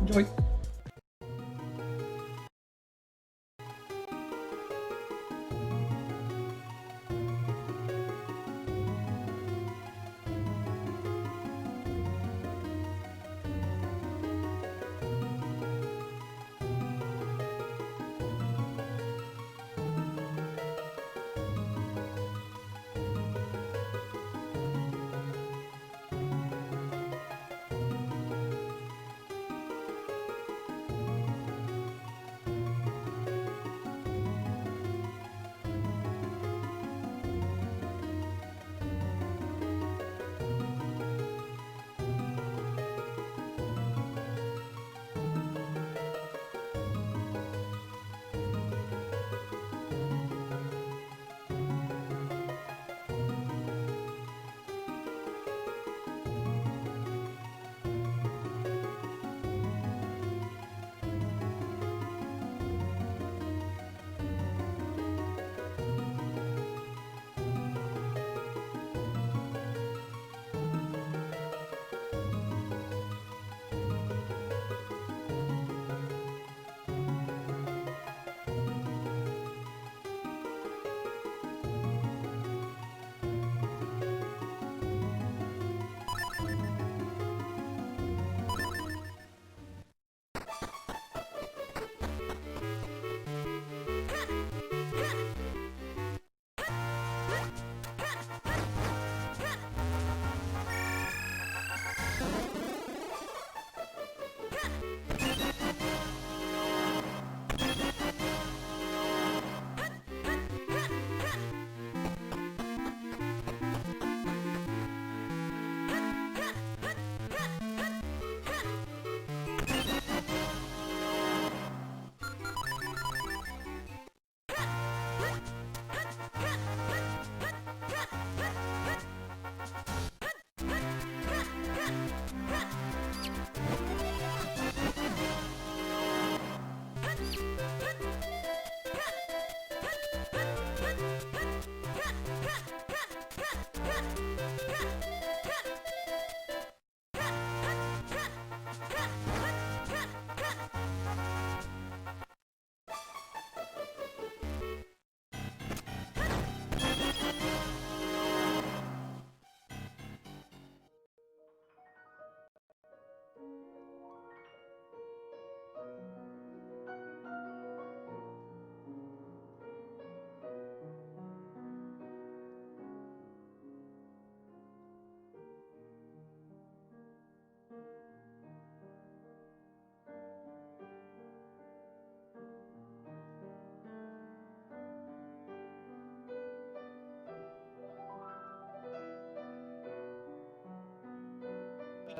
Enjoy.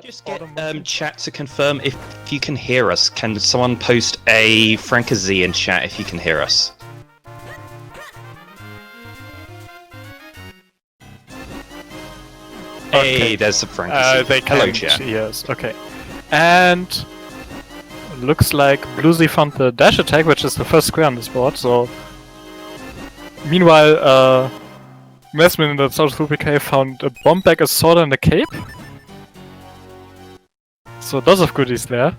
Just get chat to confirm if you can hear us. Can someone post a Frankazy in chat if you can hear us? Okay. Hey, there's some Frankazy. They Hello, can't chat. hear us. Okay. And looks like bluezy found the dash attack, which is the first square on this board, so... Meanwhile, Mesmin in the South Ruby Cave found a bomb bag, a sword, and a cape. So lots of goodies there.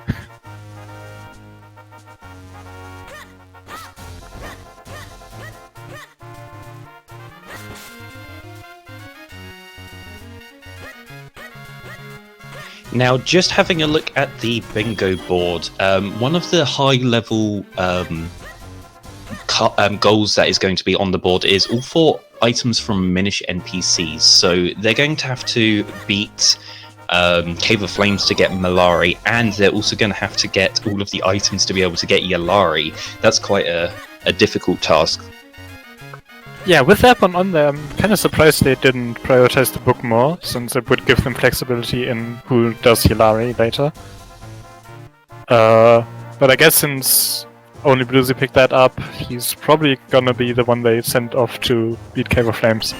Now, just having a look at the bingo board, one of the high-level goals that is going to be on the board is all 4 items from Minish NPCs. So they're going to have to beat Cave of Flames to get Malari, and they're also going to have to get all of the items to be able to get Yalari. That's quite a difficult task. Yeah, with that one on there, I'm kind of surprised they didn't prioritize the book more, since it would give them flexibility in who does Hilari later. But I guess since only bluezy picked that up, he's probably gonna be the one they sent off to beat Cave of Flames.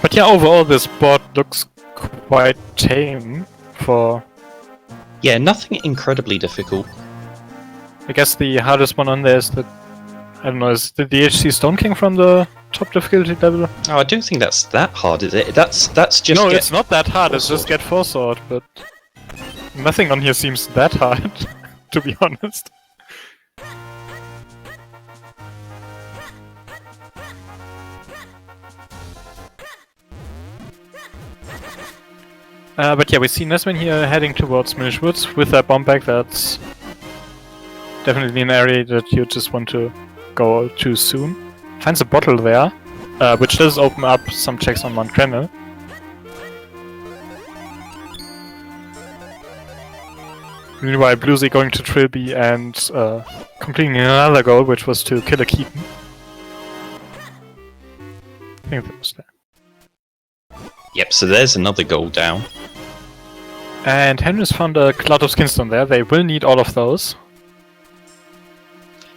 But yeah, overall this board looks quite tame for... Yeah, nothing incredibly difficult. I guess the hardest one on there is the... I don't know, is the DHC Stone King from the top difficulty level. Oh, I don't think that's that hard, is it? That's just No, get it's not that hard. It's just Sword. get 4 sword, but nothing on here seems that hard, to be honest. But yeah, we see Nesmin here heading towards Minish Woods with that bomb bag. That's definitely an area that you just want to go to soon. Finds a bottle there, which does open up some checks on Mount Kreml. Meanwhile, bluezy going to Trilby and completing another goal, which was to kill a Keaton. I think that was there. Yep, so there's another goal down. And Henry's found a cloud of skinstone there. They will need all of those.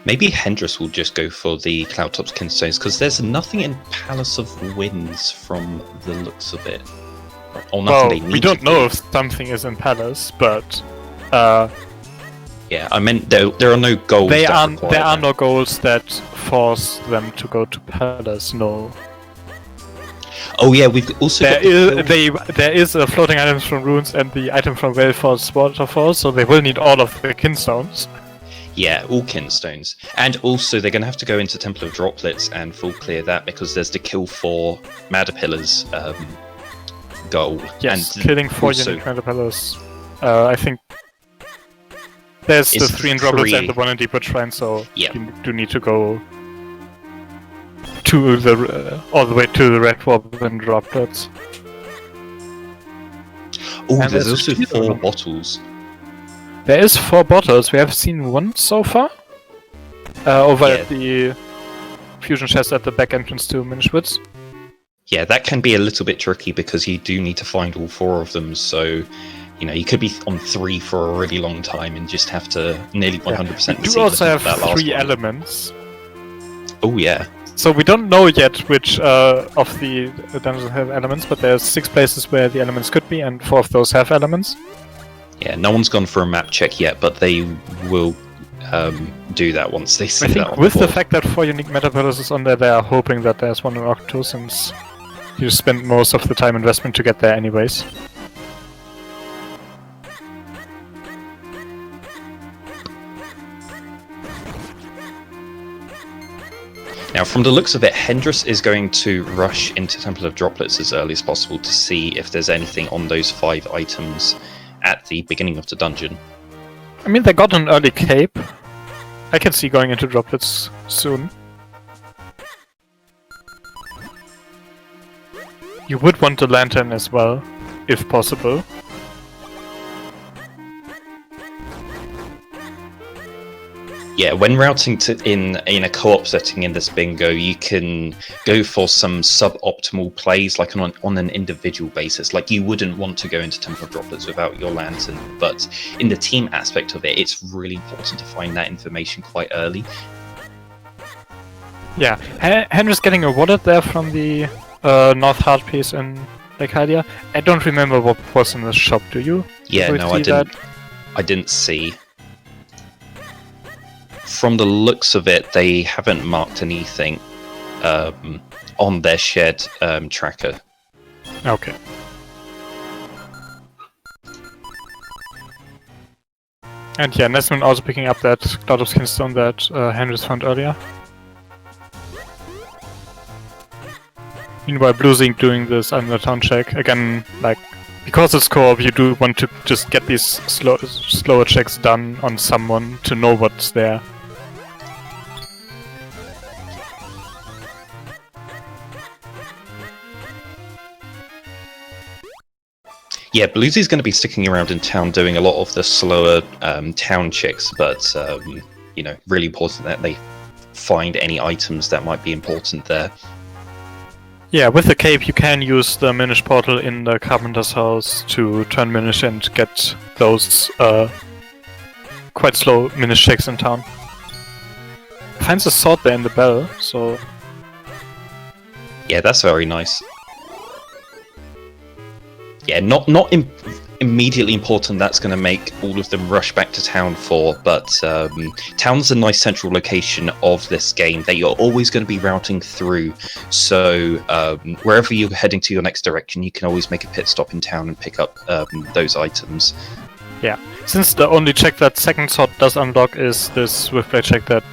Maybe Hendris will just go for the Cloudtop's Kinstones, because there's nothing in Palace of Winds from the looks of it. Or nothing Well, they need we don't to know do. if something is in Palace, but Yeah, I meant there are no goals there that are require that. no goals that force them to go to Palace. No, Oh yeah, we've also got there is a floating items from runes and the item from Wellfall's waterfall, so they will need all of the kinstones. Yeah, all Kinstones. And also they're going to have to go into Temple of Droplets and full clear that, because there's the kill for Madapillar's goal. Yes, and killing 4 also- unique Madapillas. I think there's the It's 3 in Droplets and three. the 1 in Deeper Shrine, so Yeah. you do need to go to the all the way to the Red Warp and Droplets. Oh, And there's there's also a 4 one. bottles. There is 4 bottles. We have seen 1 so far. Over Yeah. at the fusion chest at the back entrance to Minish Woods. Yeah, that can be a little bit tricky because you do need to find all 4 of them, so you know, you could be on 3 for a really long time and just have to nearly 100% We do also have 3 elements. Oh yeah. So we don't know yet which of the dungeons have elements, but there's 6 places where the elements could be, and 4 of those have elements. Yeah, no one's gone for a map check yet, but they will do that once they see I that think on with the board. fact that 4 unique Madapillas is on there, they are hoping that there's 1 in Octo, since you spend most of the time investment to get there anyways. Now, from the looks of it, Hendris is going to rush into Temple of Droplets as early as possible to see if there's anything on those 5 items at the beginning of the dungeon. I mean, they got an early cape. I can see going into Droplets soon. You would want a lantern as well, if possible. Yeah, when routing in a co-op setting in this bingo, you can go for some suboptimal plays, like on an individual basis. Like, you wouldn't want to go into Temple of Droplets without your lantern, but in the team aspect of it, it's really important to find that information quite early. Yeah, Henry's getting a wallet there from the North Heart piece in Lecadia. I don't remember what was in the shop, do you? Yeah, Did we no, I see that? didn't. I didn't see. From the looks of it, they haven't marked anything on their shared tracker. Okay. And yeah, Nesman also picking up that Cloud of Skinstone that Henry's found earlier. Meanwhile, bluezy doing this under town check. Again, like, because it's co-op, you do want to just get these slower checks done on someone to know what's there. Yeah, Bluesy's going to be sticking around in town doing a lot of the slower town checks, but you know, really important that they find any items that might be important there. Yeah, with the cape you can use the Minish portal in the Carpenter's house to turn Minish and get those quite slow Minish checks in town. Finds a sword there in the bell, so... Yeah, that's very nice. Yeah, immediately important that's going to make all of them rush back to town for, but town's a nice central location of this game that you're always going to be routing through, so wherever you're heading to your next direction, you can always make a pit stop in town and pick up those items. Yeah, since the only check that second sword does unlock is this swift play check that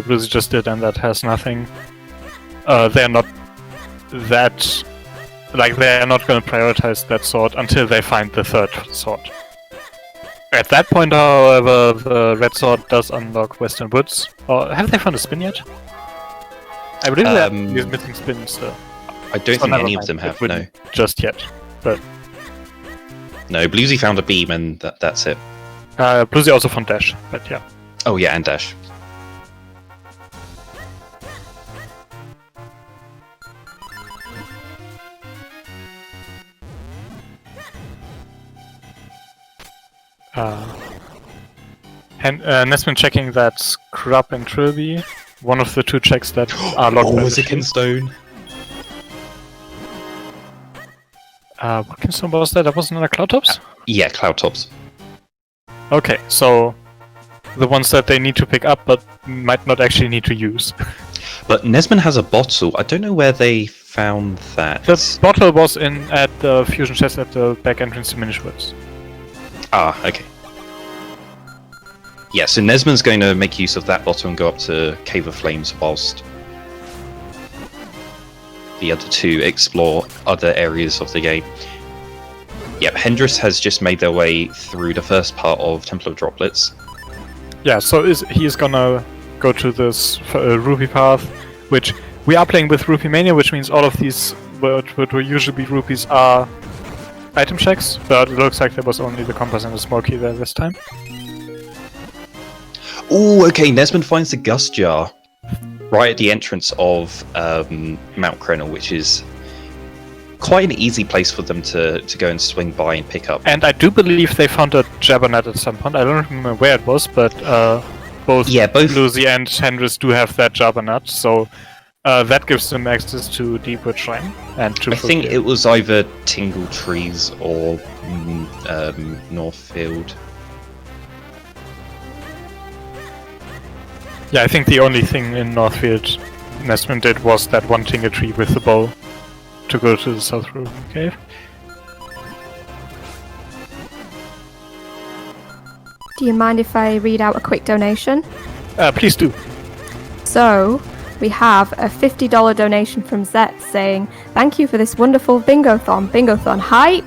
bluezy just did, and that has nothing, they're not that... Like, they're not going to prioritize that sword until they find the third sword. At that point, however, the red sword does unlock Western Woods. Or have they found a spin yet? I believe they have these missing spins still. I don't think any of them have, no. Just yet, but... No, bluezy found a beam and that's it. bluezy also found dash, but yeah. Oh yeah, and dash. Nesman checking that Scrub and Trilby, one of the two checks that are locked. Oh, was it Kinstone? What Kinstone was that? That was another Cloud Tops? Yeah, Cloud Tops. Okay, so the ones that they need to pick up but might not actually need to use. But Nesman has a bottle. I don't know where they found that. The bottle was at the fusion chest at the back entrance to Minish Woods. Ah, okay. Yeah, so Nesman's going to make use of that bottle and go up to Cave of Flames whilst the other two explore other areas of the game. Yep, Hendris has just made their way through the first part of Temple of Droplets. Yeah, so he is gonna go to this rupee path, which we are playing with Rupee Mania, which means all of these what would usually be rupees are item checks, but it looks like there was only the compass and the small key there this time. Oh, okay, Nesman finds the Gust Jar right at the entrance of Mount Crenel, which is quite an easy place for them to go and swing by and pick up. And I do believe they found a Jabbernet at some point. I don't remember where it was, but both bluezy and Hendris do have that Jabbernet, so that gives them access to Deepwood Shrine and to... I think it was either Tingle Trees or Northfield. Yeah, I think the only thing in Northfield Nesman did was that one Tingle Tree with the bow to go to the South Room Cave. Do you mind if I read out a quick donation? Please do. So, we have a $50 donation from Zet saying, "Thank you for this wonderful Bingothon. Bingothon hype!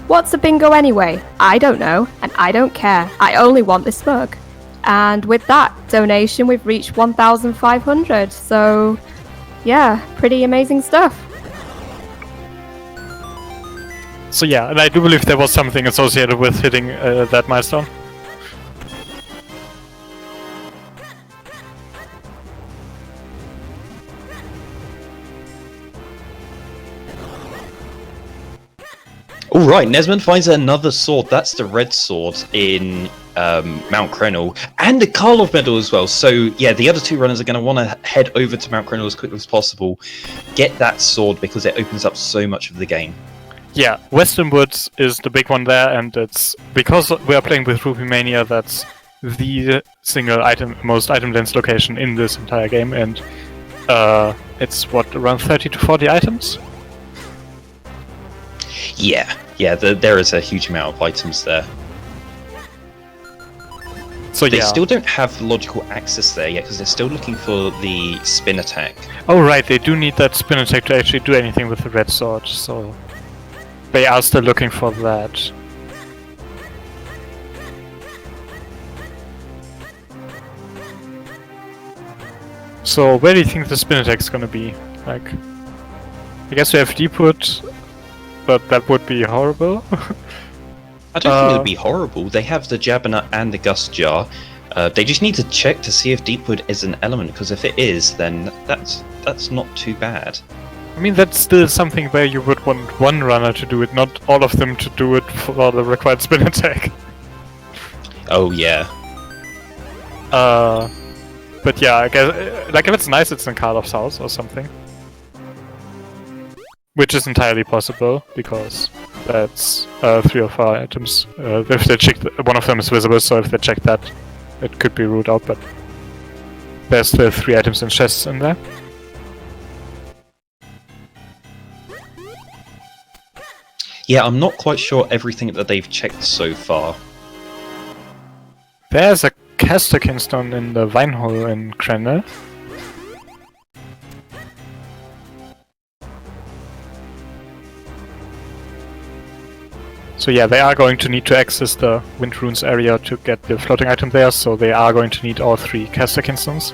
What's a bingo anyway? I don't know, and I don't care. I only want this mug." And with that donation, we've reached 1,500. So, yeah, pretty amazing stuff. So yeah, and I do believe there was something associated with hitting that milestone. Alright, Nesman finds another sword. That's the red sword in Mount Crenel, and a Karlov medal as well. So yeah, the other two runners are going to want to head over to Mount Crenel as quickly as possible, get that sword, because it opens up so much of the game. Yeah, Western Woods is the big one there, and it's because we are playing with Rupee Mania, that's the single most item-dense location in this entire game, and it's what, around 30 to 40 items? Yeah, there is a huge amount of items there. So they yeah. still don't have logical access there yet, because they're still looking for the spin attack. Oh right, they do need that spin attack to actually do anything with the red sword, so they are still looking for that. So where do you think the spin attack is gonna be? Like, I guess we have Deepwood, but that would be horrible. I don't think it would be horrible. They have the Jabbernet and the Gust Jar. They just need to check to see if Deepwood is an element, because if it is, then that's not too bad. I mean, that's still something where you would want one runner to do it, not all of them to do it for the required spin attack. Oh yeah. But yeah, I guess, like, if it's nice, it's in Karlov's house or something. Which is entirely possible, because that's 3 or 4 items. If they check, one of them is visible, so if they check that, it could be ruled out, but there's still 3 items and chests in there. Yeah, I'm not quite sure everything that they've checked so far. There's a caster kinstone in the vine hole in Krendel. So yeah, they are going to need to access the Wind Runes area to get the floating item there, so they are going to need all 3 caster kinstones.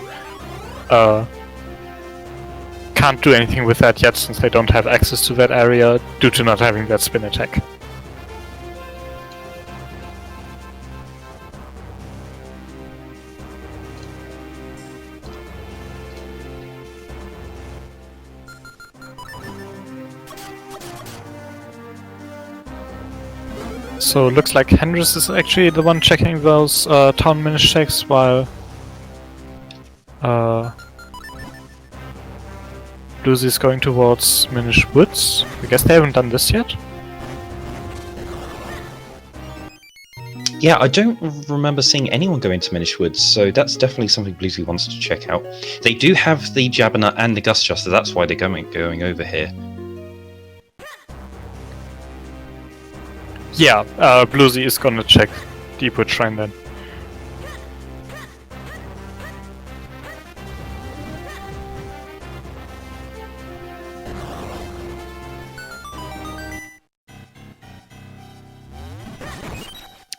Can't do anything with that yet, since they don't have access to that area due to not having that spin attack. So looks like Hendris is actually the one checking those town Minish checks, while bluezy is going towards Minish Woods. I guess they haven't done this yet. Yeah, I don't remember seeing anyone go into Minish Woods, so that's definitely something bluezy wants to check out. They do have the Jabbernet and the Gust Juster, that's why they're going over here. Yeah, bluezy is gonna check Deepwood Shrine then.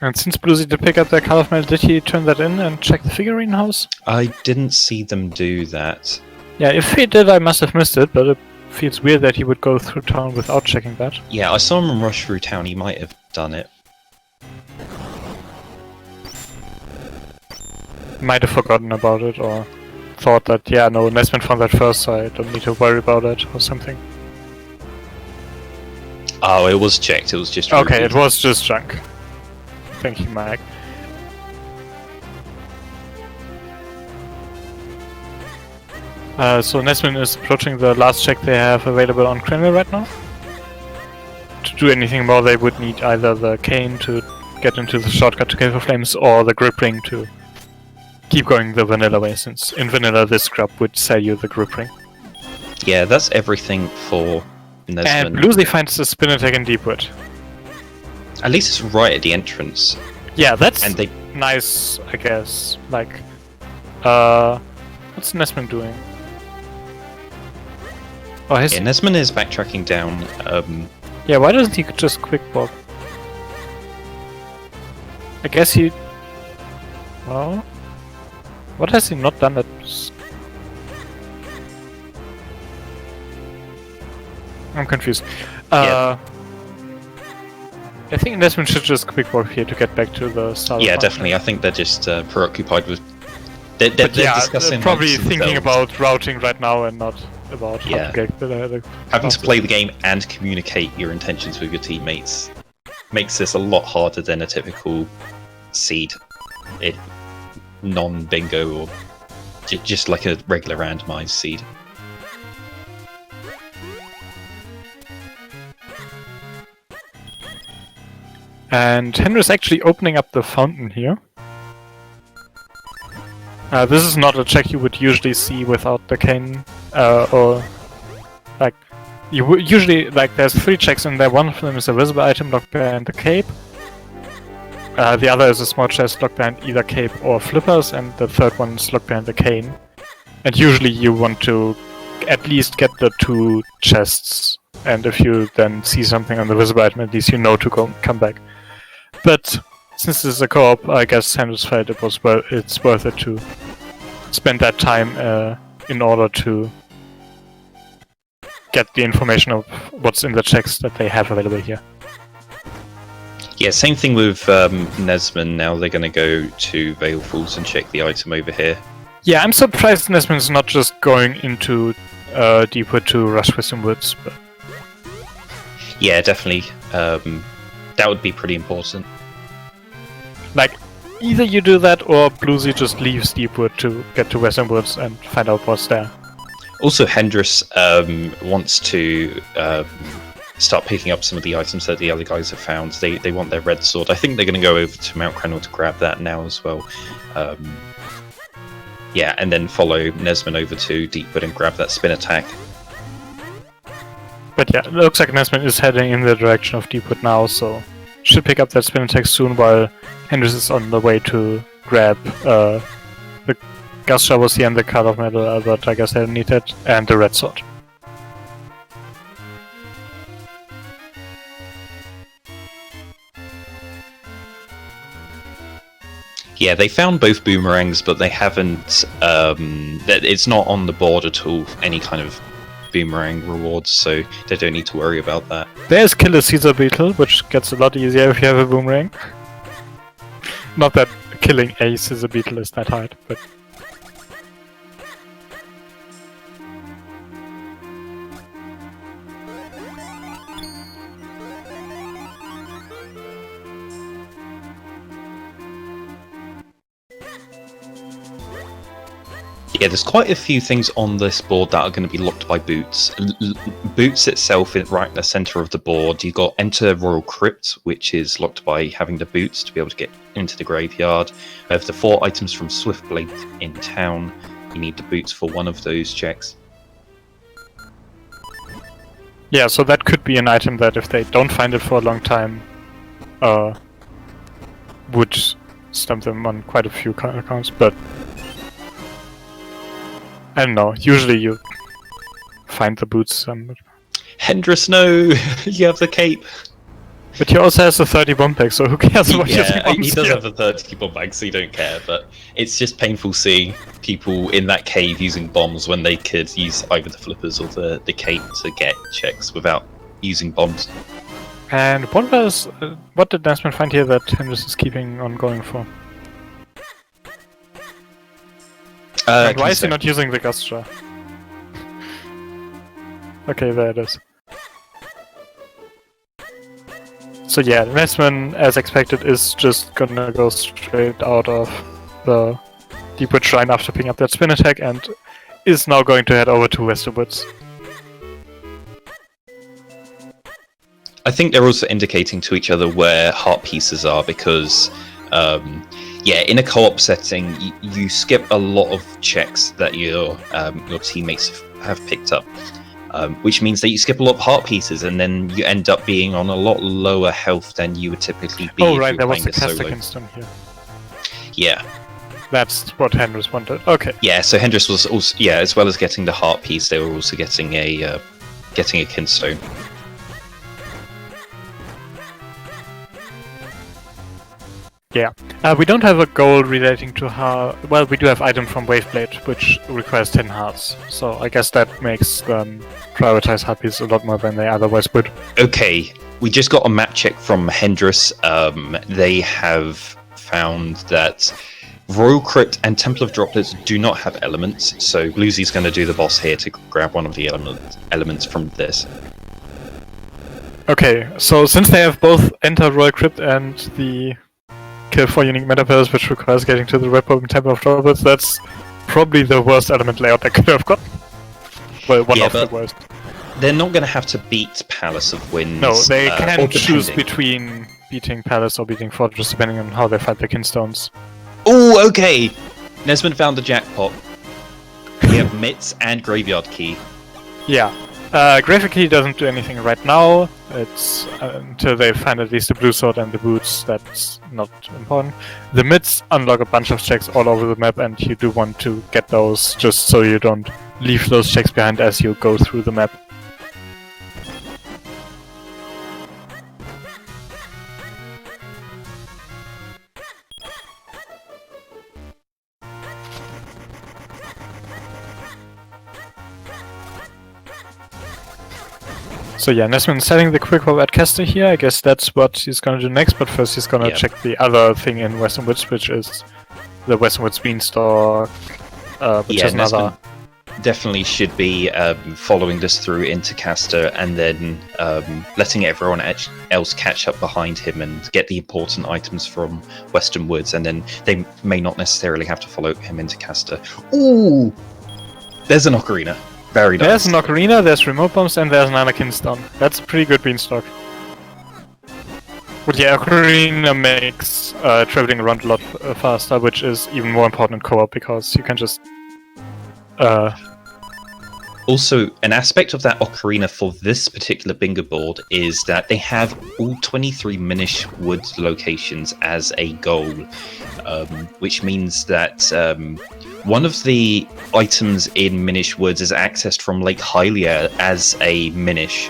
And since bluezy did pick up their Call of Mail, did he turn that in and check the figurine house? I didn't see them do that. Yeah, if he did, I must have missed it, but it feels weird that he would go through town without checking that. Yeah, I saw him rush through town, he might have done it. Might have forgotten about it, or thought that, yeah, no, Nesmond found that first, so I don't need to worry about it, or something. Oh, it was checked, it was just... Okay, repeated. it was just junk. Thank you, Mike. So Nesmond is approaching the last check they have available on Krendel right now. To do anything more, they would need either the cane to get into the shortcut to Cave of Flames, or the grip ring to keep going the vanilla way, since in vanilla this scrub would sell you the grip ring. Yeah, that's everything for Nesmond. And bluezy finds the spin attack in Deepwood. At least it's right at the entrance. Yeah, that's And they... nice, I guess. Like, what's Nesmond doing? Oh, his... Yeah, Nesmond is backtracking down. Yeah, why doesn't he just quick walk? I guess he... Well... What has he not done at... I'm confused. Yeah. I think Nesmond should just quick walk here to get back to the start. Yeah, definitely. I think they're just preoccupied with... They're discussing probably amongst thinking themselves. about routing right now and not about how to get the Having to play the game and communicate your intentions with your teammates makes this a lot harder than a typical seed. Non-bingo or just like a regular randomized seed. And Henry's actually opening up the fountain here. This is not a check you would usually see without the cane, or like you would usually like. There's 3 checks in there. One of them is a visible item locked behind the cape. The other is a small chest locked behind either cape or flippers, and the third one is locked behind the cane. And usually you want to at least get the 2 chests, and if you then see something on the visible item, at least you know to come back. But since this is a co-op, I guess Henry's felt it's worth it to spend that time in order to get the information of what's in the checks that they have available here. Yeah, same thing with Nesmond. Now they're going to go to Vale Falls and check the item over here. Yeah, I'm surprised Nesmond's not just going into Deepwood to rush for some woods. But... Yeah, definitely. That would be pretty important. Like, either you do that or bluezy just leaves Deepwood to get to Western Woods and find out what's there. Also, Hendris wants to start picking up some of the items that the other guys have found. They want their red sword. I think they're going to go over to Mount Crenel to grab that now as well. Yeah, and then follow Nesman over to Deepwood and grab that spin attack. But yeah, it looks like Nesman is heading in the direction of Deepwood now, so should pick up that spin attack soon while Hendris is on the way to grab the gas shovels here and the cut of metal, but I guess they don't need it, and the red sword. Yeah, they found both boomerangs, but they haven't. It's not on the board at all. Any kind of boomerang rewards, so they don't need to worry about that. There's Killer Caesar Beetle, which gets a lot easier if you have a boomerang. Not that killing a Caesar Beetle is that hard, but. Yeah, there's quite a few things on this board that are going to be locked by Boots. Boots itself is right in the center of the board. You've got Enter Royal Crypt, which is locked by having the boots to be able to get into the graveyard. We have the 4 items from Swiftblade in town. You need the boots for one of those checks. Yeah, so that could be an item that if they don't find it for a long time, would stump them on quite a few accounts, but I don't know, usually you find the boots. Hendris, no! You have the cape! But he also has a 30 bomb bag, so who cares what Yeah, bombs he does here? have a 30 bomb bag, so you don't care, but it's just painful seeing people in that cave using bombs when they could use either the flippers or the cape to get checks without using bombs. And what did Nesman find here that Hendris is keeping on going for? And why is he not using the gust jar? Okay, there it is. So yeah, Nesman, as expected, is just gonna go straight out of the Deepwood Shrine after picking up that spin attack and is now going to head over to Westerwoods. I think they're also indicating to each other where heart pieces are because, yeah, in a co-op setting, you skip a lot of checks that your teammates have picked up, which means that you skip a lot of heart pieces, and then you end up being on a lot lower health than you would typically be. Oh if right, you there were was the playing a caster solo. Kingston here. Yeah. That's what Hendris wanted. Okay. Yeah, so Hendris was also, yeah, as well as getting the heart piece, they were also getting a kinstone. Yeah. We don't have a goal relating to how... Well, we do have item from Waveblade, which requires 10 hearts. So I guess that makes them prioritize heart pieces a lot more than they otherwise would. Okay, we just got a map check from Hendris. They have found that Royal Crypt and Temple of Droplets do not have elements, so bluezy's going to do the boss here to grab one of the elements from this. Okay, so since they have both Enter Royal Crypt and the Kill 4 Unique Meta Pillars, which requires getting to the Red Pope and Temple of Droplets, that's probably the worst element layout they could have got. Well, one of the worst. They're not going to have to beat Palace of Winds. No, they or can choose depending. between beating Palace or beating Fortress, depending on how they fight the Kinstones. Oh, okay! Nesmond found the jackpot. We have Mitts and Graveyard Key. Yeah. Graveyard Key doesn't do anything right now. It's until they find at least the blue sword and the boots, that's not important. The mids unlock a bunch of checks all over the map, and you do want to get those just so you don't leave those checks behind as you go through the map. So yeah, Nesman setting the quick roll at Kester here. I guess that's what he's gonna do next, but first he's gonna check the other thing in Western Woods, which is the Western Woods Beanstalk, which is another... definitely should be following this through into Castor and then letting everyone else catch up behind him and get the important items from Western Woods, and then they may not necessarily have to follow him into Castor. Ooh! There's an ocarina. Very nice. There's an ocarina, there's remote bombs, and there's an Anakin stone. That's a pretty good beanstalk. But yeah, ocarina makes traveling around a lot faster, which is even more important in co-op because you can just. Also, an aspect of that ocarina for this particular bingo board is that they have all 23 Minish Woods locations as a goal, which means that one of the items in Minish Woods is accessed from Lake Hylia as a Minish.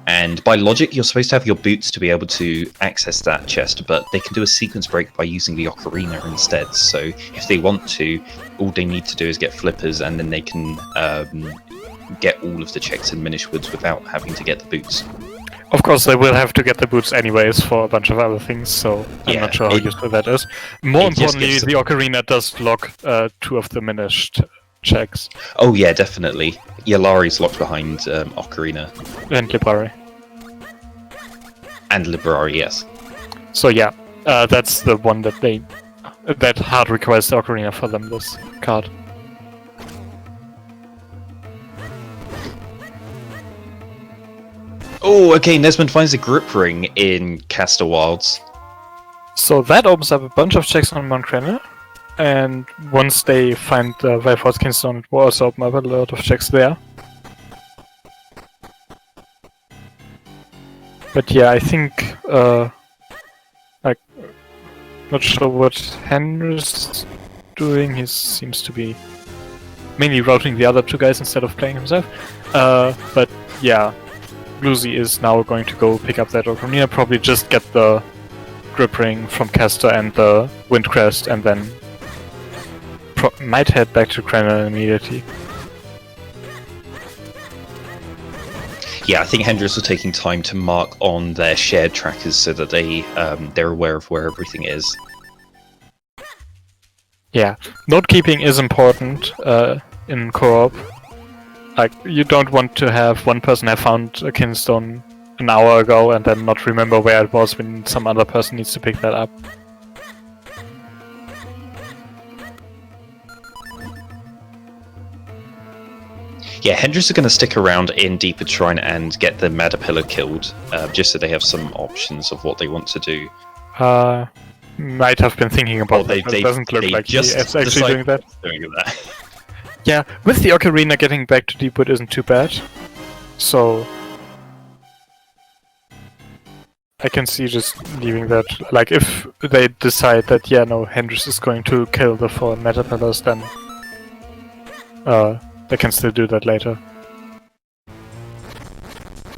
And by logic, you're supposed to have your boots to be able to access that chest, but they can do a sequence break by using the ocarina instead. So if they want to, all they need to do is get flippers, and then they can get all of the checks in Minish Woods without having to get the boots. Of course, they will have to get the boots anyways for a bunch of other things, so I'm not sure how useful that is. More importantly, the ocarina does lock 2 of the Minish checks. Oh yeah, definitely. Yalari's locked behind ocarina. And Library. And Library, yes. So yeah, that's the one that hard requires the ocarina for them, this card. Oh, okay, Nesmond finds a grip ring in Castor Wilds. So that opens up a bunch of checks on Mount Crenna, and once they find the Valforce Kingstone, it will also open up a lot of checks there. But yeah, I think, like, not sure what Henry's doing. He seems to be mainly routing the other 2 guys instead of playing himself. But yeah, bluezy is now going to go pick up that ocarina, probably just get the grip ring from Castor and the Windcrest, and then might head back to Crenna immediately. Yeah, I think Hendrix are taking time to mark on their shared trackers so that they're aware of where everything is. Yeah, note keeping is important in co-op. Like, you don't want to have one person have found a Kingstone an hour ago and then not remember where it was when some other person needs to pick that up. Yeah, Hendrix are going to stick around in Deeper Shrine and get the Madapilla killed, just so they have some options of what they want to do. Might have been thinking about that, but it doesn't look like he's actually doing that. Yeah, with the ocarina, getting back to Deepwood isn't too bad. So I can see just leaving that. Like, if they decide that, yeah, no, Hendrix is going to kill the 4 Metapillars, then they can still do that later.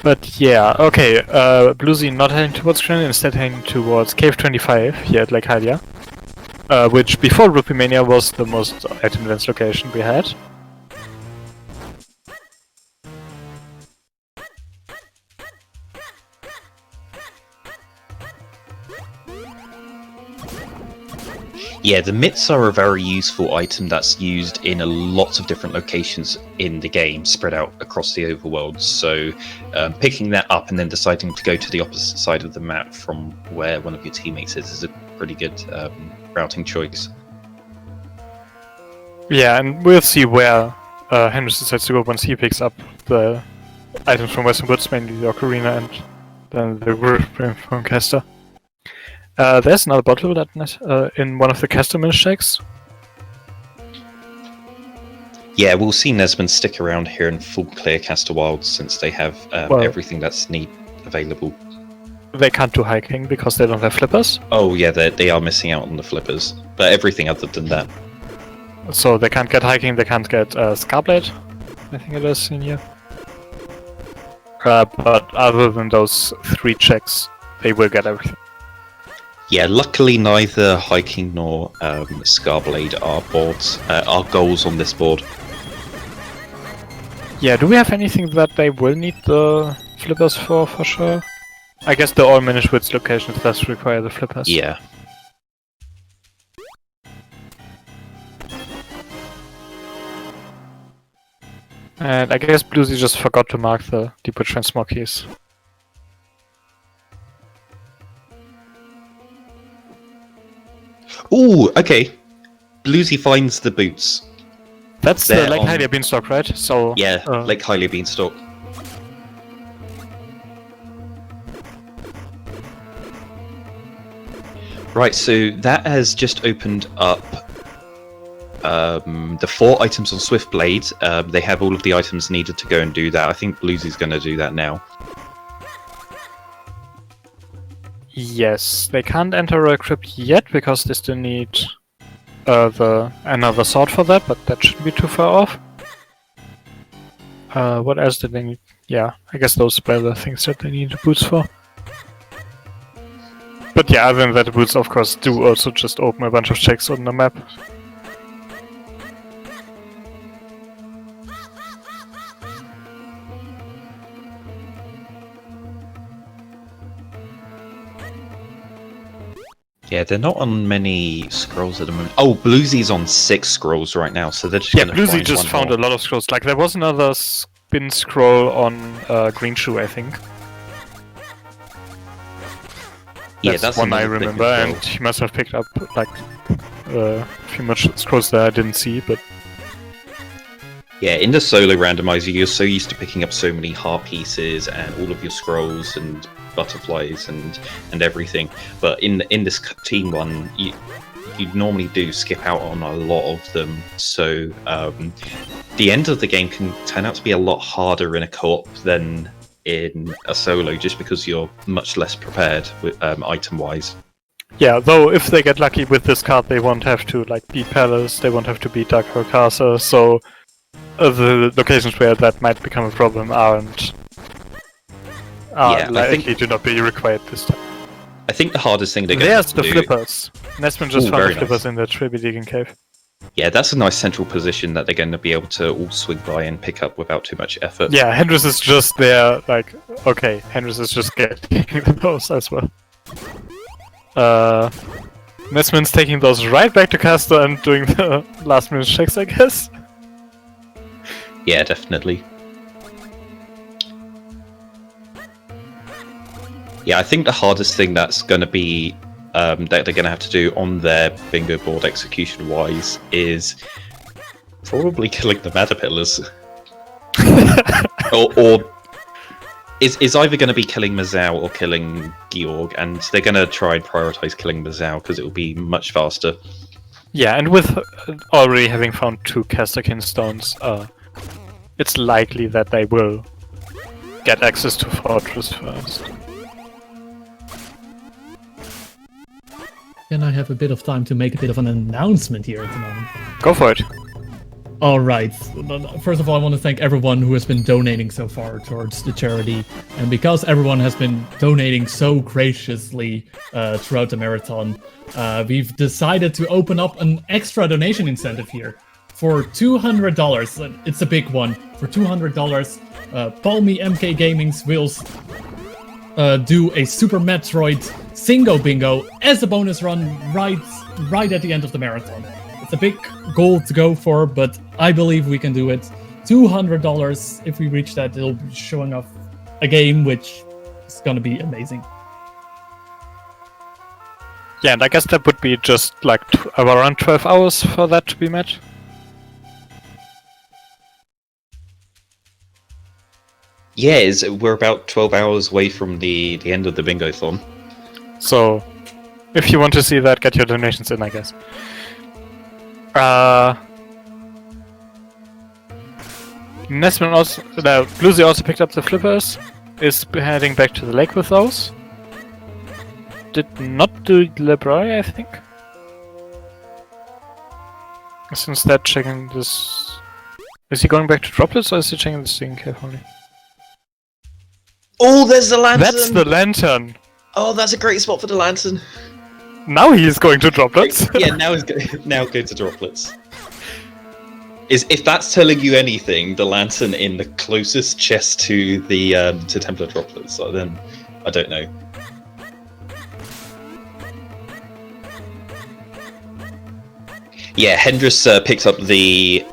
But yeah, okay, bluezy not heading towards Crenna, instead heading towards Cave 25 here at Lake Hylia. Which before Rupee Mania was the most item-dense location we had. Yeah, the mitts are a very useful item that's used in a lot of different locations in the game, spread out across the overworld. So picking that up and then deciding to go to the opposite side of the map from where one of your teammates is a pretty good routing choice. Yeah, and we'll see where Hendrix decides to go once he picks up the items from Western Woods, mainly the ocarina and then the grip from Castor. There's another bottle that in one of the Castor Minish checks. Yeah, we'll see Nesmond stick around here and full clear Castor Wilds since they have everything that's available. They can't do hiking because they don't have flippers. Oh yeah, they are missing out on the flippers, but everything other than that. So they can't get hiking, they can't get Scarblade, I think it is in here. But other than those 3 checks, they will get everything. Yeah, luckily neither hiking nor Scarblade are goals on this board. Yeah, do we have anything that they will need the flippers for sure? I guess the all Minish Woods locations does require the flippers. Yeah. And I guess bluezy just forgot to mark the Deeper Transmog keys. Ooh, okay. bluezy finds the boots. That's the They're Lake on- Hylia Beanstalk, right? So Yeah, Lake Hylia Beanstalk. Right, so that has just opened up the 4 items on Swiftblade. They have all of the items needed to go and do that. I think bluezy's going to do that now. yes, they can't enter a crypt yet because they still need another sword for that, but that shouldn't be too far off. What else did they need? Yeah, I guess those were the things that they need the boots for. But yeah, other than that, the boots of course do also just open a bunch of checks on the map. Yeah, they're not on many scrolls at the moment. Oh, bluezy's on 6 scrolls right now, so they're just Yeah, going to bluezy just found a lot of scrolls. Like there was another spin scroll on Green Shoe, I think. Yeah, That's that's one I another big remember, scroll. and he must have picked up like a few much scrolls that I didn't see, but Yeah, in the solo randomizer, you're so used to picking up so many heart pieces and all of your scrolls and butterflies and everything. But in this team one, you normally do skip out on a lot of them. So the end of the game can turn out to be a lot harder in a co-op than in a solo, just because you're much less prepared with item-wise. yeah. Though if they get lucky with this card, they won't have to like beat Palace, they won't have to beat Dark Castle. So the locations where that might become a problem aren't. Yeah, I likely think- to not be required this time. I think the hardest thing they're going There's to the do... flippers. Nesman just Ooh, found very the flippers nice. in the Tribby Digging Cave. Yeah, that's a nice central position that they're going to be able to all swing by and pick up without too much effort. Yeah, Hendris is just there, like, okay, Hendris is just getting those as well. Nesman's taking those right back to Castor and doing the last minute checks, I guess. Yeah, definitely. Yeah, I think the hardest thing that's going to be that they're going to have to do on their bingo board execution-wise is probably killing the Matterpillars. or is either going to be killing Mazao or killing Georg, and they're going to try and prioritize killing Mazao because it will be much faster. Yeah, and with already having found 2 Casterkin stones, it's likely that they will get access to Fortress first. Can I have a bit of time to make a bit of an announcement here at the moment? Go for it. Alright, first of all I want to thank everyone who has been donating so far towards the charity, and because everyone has been donating so graciously throughout the marathon, we've decided to open up an extra donation incentive here. For $200, it's a big one, for $200, Palmy MK Gaming's will do a Super Metroid Singo Bingo as a bonus run right at the end of the marathon. It's a big goal to go for, but I believe we can do it. $200, if we reach that, it'll be showing off a game which is gonna be amazing. Yeah, and I guess that would be just like around 12 hours for that to be met. Yeah, we're about 12 hours away from the end of the Bingothon. So, if you want to see that, get your donations in, I guess. Nesman also, bluezy also picked up the flippers, is heading back to the lake with those. Did not do Lebroy, I think. Is instead checking this. Is he going back to droplets or is he checking this thing carefully? Oh, there's the lantern! That's the lantern! Oh, that's a great spot for the lantern. Now he is going to droplets! Yeah, now go to droplets. If that's telling you anything, the lantern in the closest chest to the to Templar droplets, then I don't know. Yeah, Hendris picked up the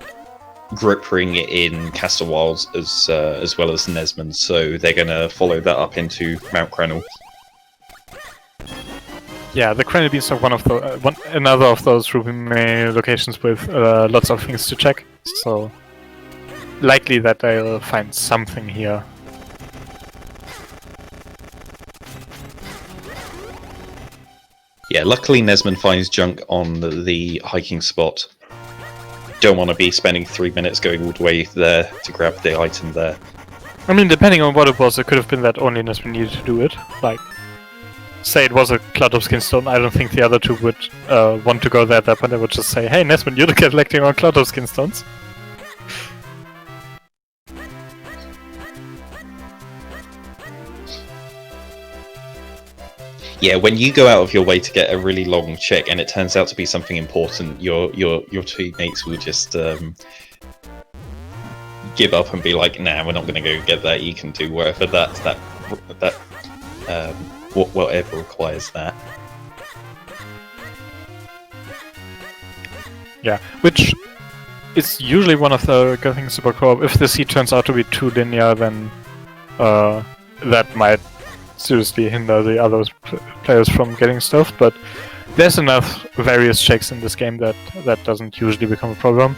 grip ring in Castle Wilds as well as Nesmond, so they're going to follow that up into Mount Crenel. Yeah, the Crenel Beans are another of those Ruby May locations with lots of things to check. So likely that they'll find something here. Yeah, luckily Nesmond finds junk on the hiking spot. Don't want to be spending 3 minutes going all the way there to grab the item there. I mean, depending on what it was, it could have been that only Nesmond needed to do it. Like, say it was a cloud of skinstone, I don't think the other two would want to go there at that point. They would just say, hey Nesmond, you're collecting on cloud of skinstones. Yeah, when you go out of your way to get a really long check and it turns out to be something important, your teammates will just give up and be like, "Nah, we're not going to go get that. You can do whatever whatever requires that." Yeah, which is usually one of the good things about co-op. If the seed turns out to be too linear, then that might seriously hinder the other players from getting stuff, but there's enough various checks in this game that doesn't usually become a problem.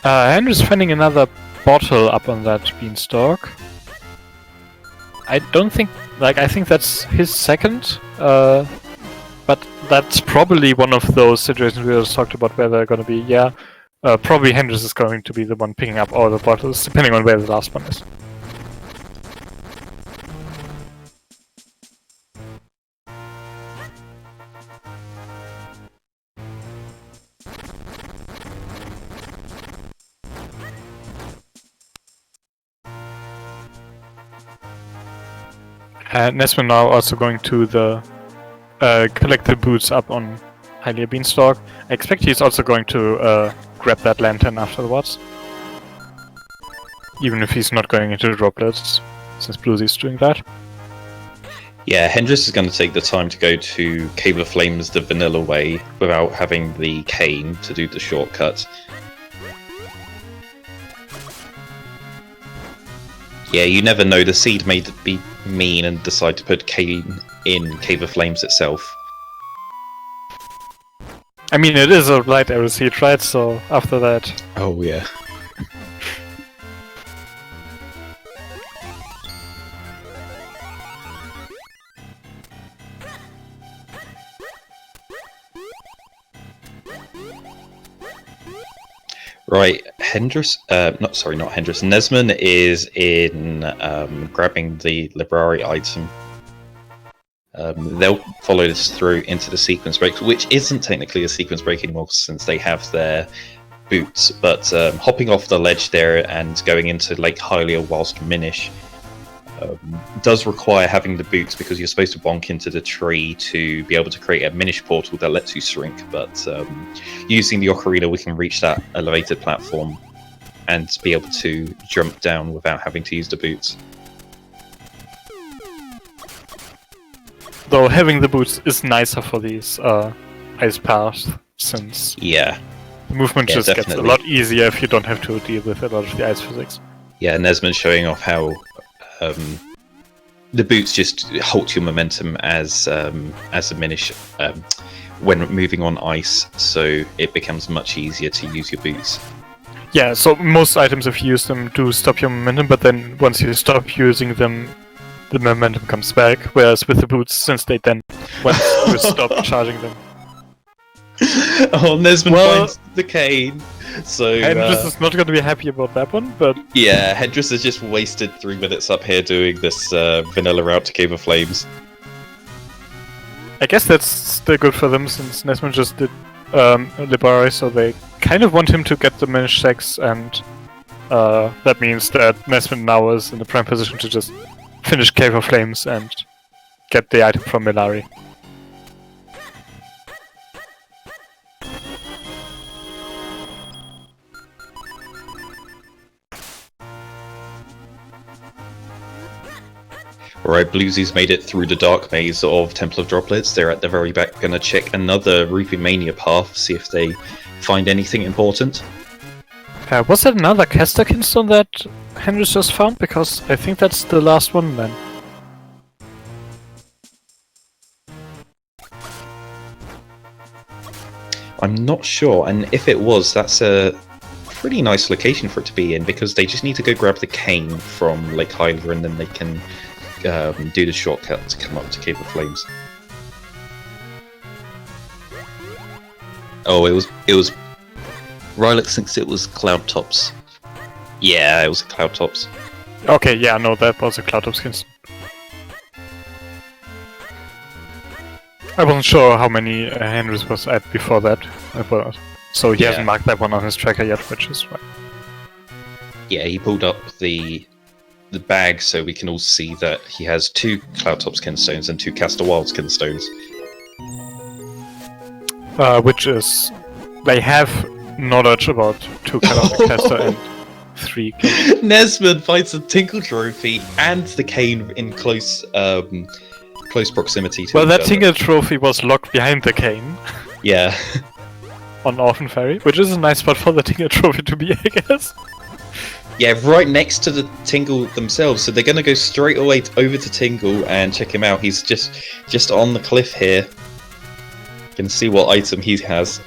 Andrew's finding another bottle up on that beanstalk. I don't think, I think that's his second, but that's probably one of those situations we just talked about where they're going to be, probably Hendrix is going to be the one picking up all the bottles, depending on where the last one is. Nesman now also going to the collect the boots up on Hylia Beanstalk. I expect he's also going to grab that lantern afterwards. Even if he's not going into the droplets, since bluezy's doing that. Yeah, Hendrix is going to take the time to go to Cave of Flames the vanilla way without having the cane to do the shortcut. Yeah, you never know, the seed may be mean and decide to put cane in Cave of Flames itself. I mean, it is a light arrow seed, right? So, after that... Oh, yeah. Right, Hendrix, not Hendrix, Nesman is in grabbing the Librari item. They'll follow this through into the sequence break, which isn't technically a sequence break anymore since they have their boots, but hopping off the ledge there and going into Lake Hylia whilst Minish does require having the boots because you're supposed to bonk into the tree to be able to create a Minish portal that lets you shrink, but using the Ocarina we can reach that elevated platform and be able to jump down without having to use the boots. Though having the boots is nicer for these ice paths, since the movement just definitely gets a lot easier if you don't have to deal with a lot of the ice physics. Yeah, Nesman showing off how the boots just halt your momentum as a Minish when moving on ice, so it becomes much easier to use your boots. Yeah, so most items, if you use them, do stop your momentum, but then once you stop using them, the momentum comes back, whereas with the boots, since they then, once you stop charging them... Oh, Nesman finds the cane, so... Hendrix is not going to be happy about that one, but... Yeah, Hendrix has just wasted 3 minutes up here doing this vanilla route to Cave of Flames. I guess that's still good for them, since Nesman just did Libari, so they kind of want him to get the Minish sex, and that means that Nesman now is in the prime position to just finish Cave of Flames and get the item from Milari. Alright, Bluesy's made it through the dark maze of Temple of Droplets. They're at the very back, gonna check another Rupee Mania path, see if they find anything important. Was that another caster kinstone that Hendrix just found? Because I think that's the last one then. I'm not sure, and if it was, that's a pretty nice location for it to be in, because they just need to go grab the cane from Lake Hyla, and then they can do the shortcut to come up to Cave of Flames. Oh, it was Rylix thinks it was Cloud Tops. Yeah, it was Cloud Tops. Okay, yeah, no, that was a Cloud Top skins. I wasn't sure how many Henrys was at before that, so he hasn't marked that one on his tracker yet, which is right. Yeah, he pulled up the bag so we can all see that he has 2 Cloud Top skin stones and 2 Caster Wild skin stones. Which is... They have knowledge about 2 Caster and 3 cane. Nesmond finds the Tinkle Trophy and the cane in close proximity to Well, each that other. Tingle Trophy was locked behind the cane Yeah. on Orphan Ferry, which is a nice spot for the Tingle Trophy to be, I guess. Yeah, right next to the Tingle themselves, so they're going to go straight away over to Tingle and check him out. He's just on the cliff here. Can see what item he has.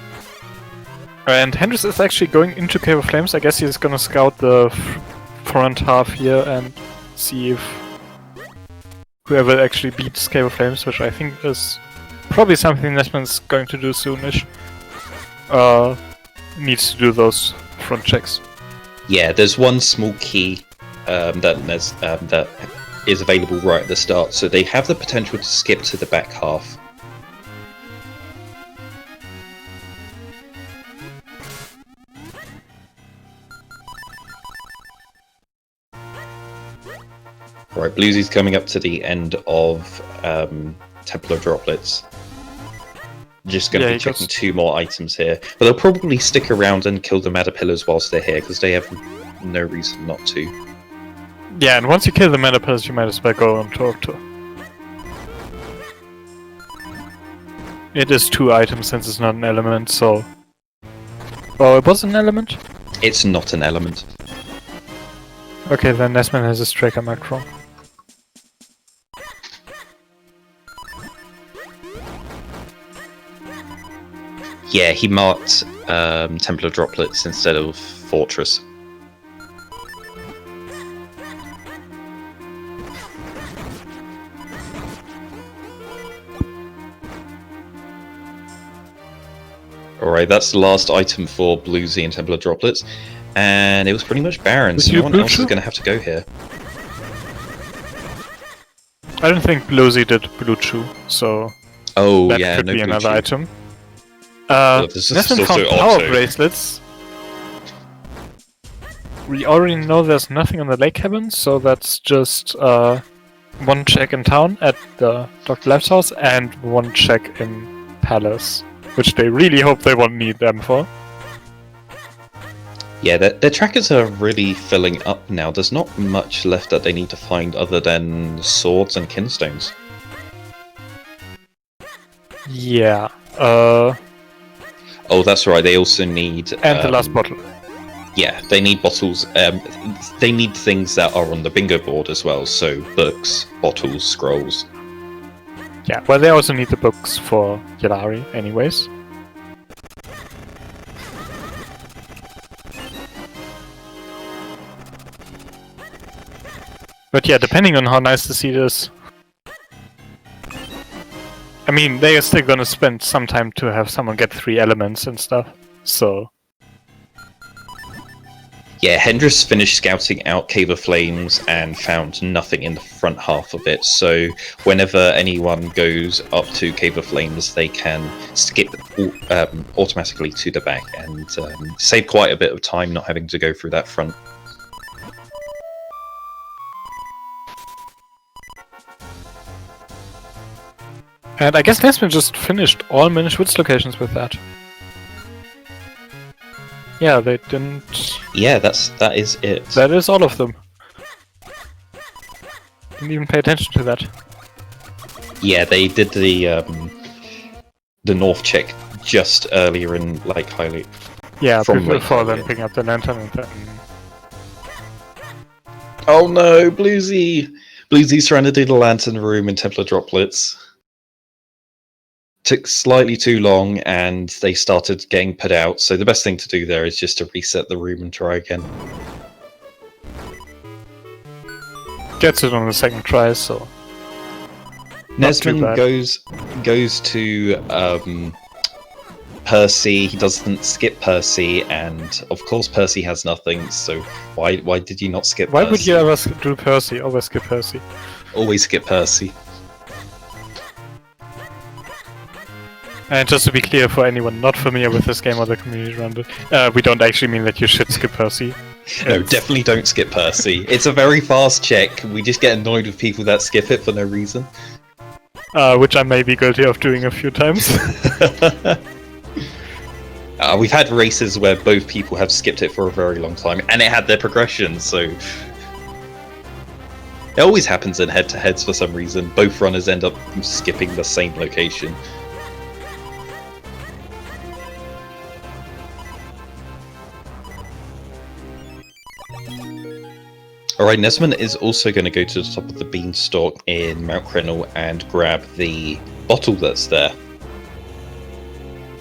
And Hendrix is actually going into Cave of Flames. I guess he's gonna scout the front half here and see if whoever actually beats Cave of Flames, which I think is probably something Nesman's going to do soonish, needs to do those front checks. Yeah, there's one small key that is available right at the start, so they have the potential to skip to the back half. Right, bluezy's coming up to the end of Templar Droplets. Just going to be checking 2 more items here. But they'll probably stick around and kill the Matterpillars whilst they're here, because they have no reason not to. Yeah, and once you kill the Matterpillars, you might as well go on talk to. It is 2 items since it's not an element, so... Oh, it was an element? It's not an element. Okay, then Nesman has his tracker marked wrong. Yeah, he marked Templar Droplets instead of Fortress. Alright, that's the last item for Bluezy and Templar Droplets. And it was pretty much barren, so no one else is going to have to go here. I don't think Bluezy did Blue Chew, so... Oh, that yeah, could no be Blue another Chew. item. This is Nesman also found power Otto. bracelets. We already know there's nothing on the lake cabin, so that's just 1 check in town at the Dr. Lab's house and 1 check in Palace, which they really hope they won't need them for. Yeah, their trackers are really filling up now. There's not much left that they need to find other than swords and kinstones. Yeah. Oh, that's right. They also need... And the last bottle. Yeah, they need bottles. They need things that are on the bingo board as well. So books, bottles, scrolls. Yeah, well, they also need the books for Yalari, anyways. But yeah, depending on how nice the seed is... I mean, they are still gonna spend some time to have someone get 3 elements and stuff, so... Yeah, Hendris finished scouting out Cave of Flames and found nothing in the front half of it, so whenever anyone goes up to Cave of Flames, they can skip automatically to the back and save quite a bit of time not having to go through that front. And I guess Nesman just finished all Minish Woods locations with that. Yeah, they didn't... Yeah, that is it. That is all of them. Didn't even pay attention to that. Yeah, they did the north check just earlier in like Highly. Yeah, From before Lake then picking up the lantern and then... Oh no, Bluezy! Bluezy's trying to do the lantern room in Templar Droplets. took slightly too long, and they started getting put out. So the best thing to do there is just to reset the room and try again. Gets it on the second try, so... Nesman goes to Percy. He doesn't skip Percy, and of course Percy has nothing. So why did you not skip? Why Percy? would you ever do Percy? Always skip Percy. Always skip Percy. And just to be clear for anyone not familiar with this game or the community around it, we don't actually mean that you should skip Percy. No, definitely don't skip Percy. It's a very fast check. We just get annoyed with people that skip it for no reason. Which I may be guilty of doing a few times. We've had races where both people have skipped it for a very long time, and it had their progression, so... It always happens in head-to-heads for some reason. Both runners end up skipping the same location. Alright, Nesman is also going to go to the top of the beanstalk in Mount Crennel and grab the bottle that's there.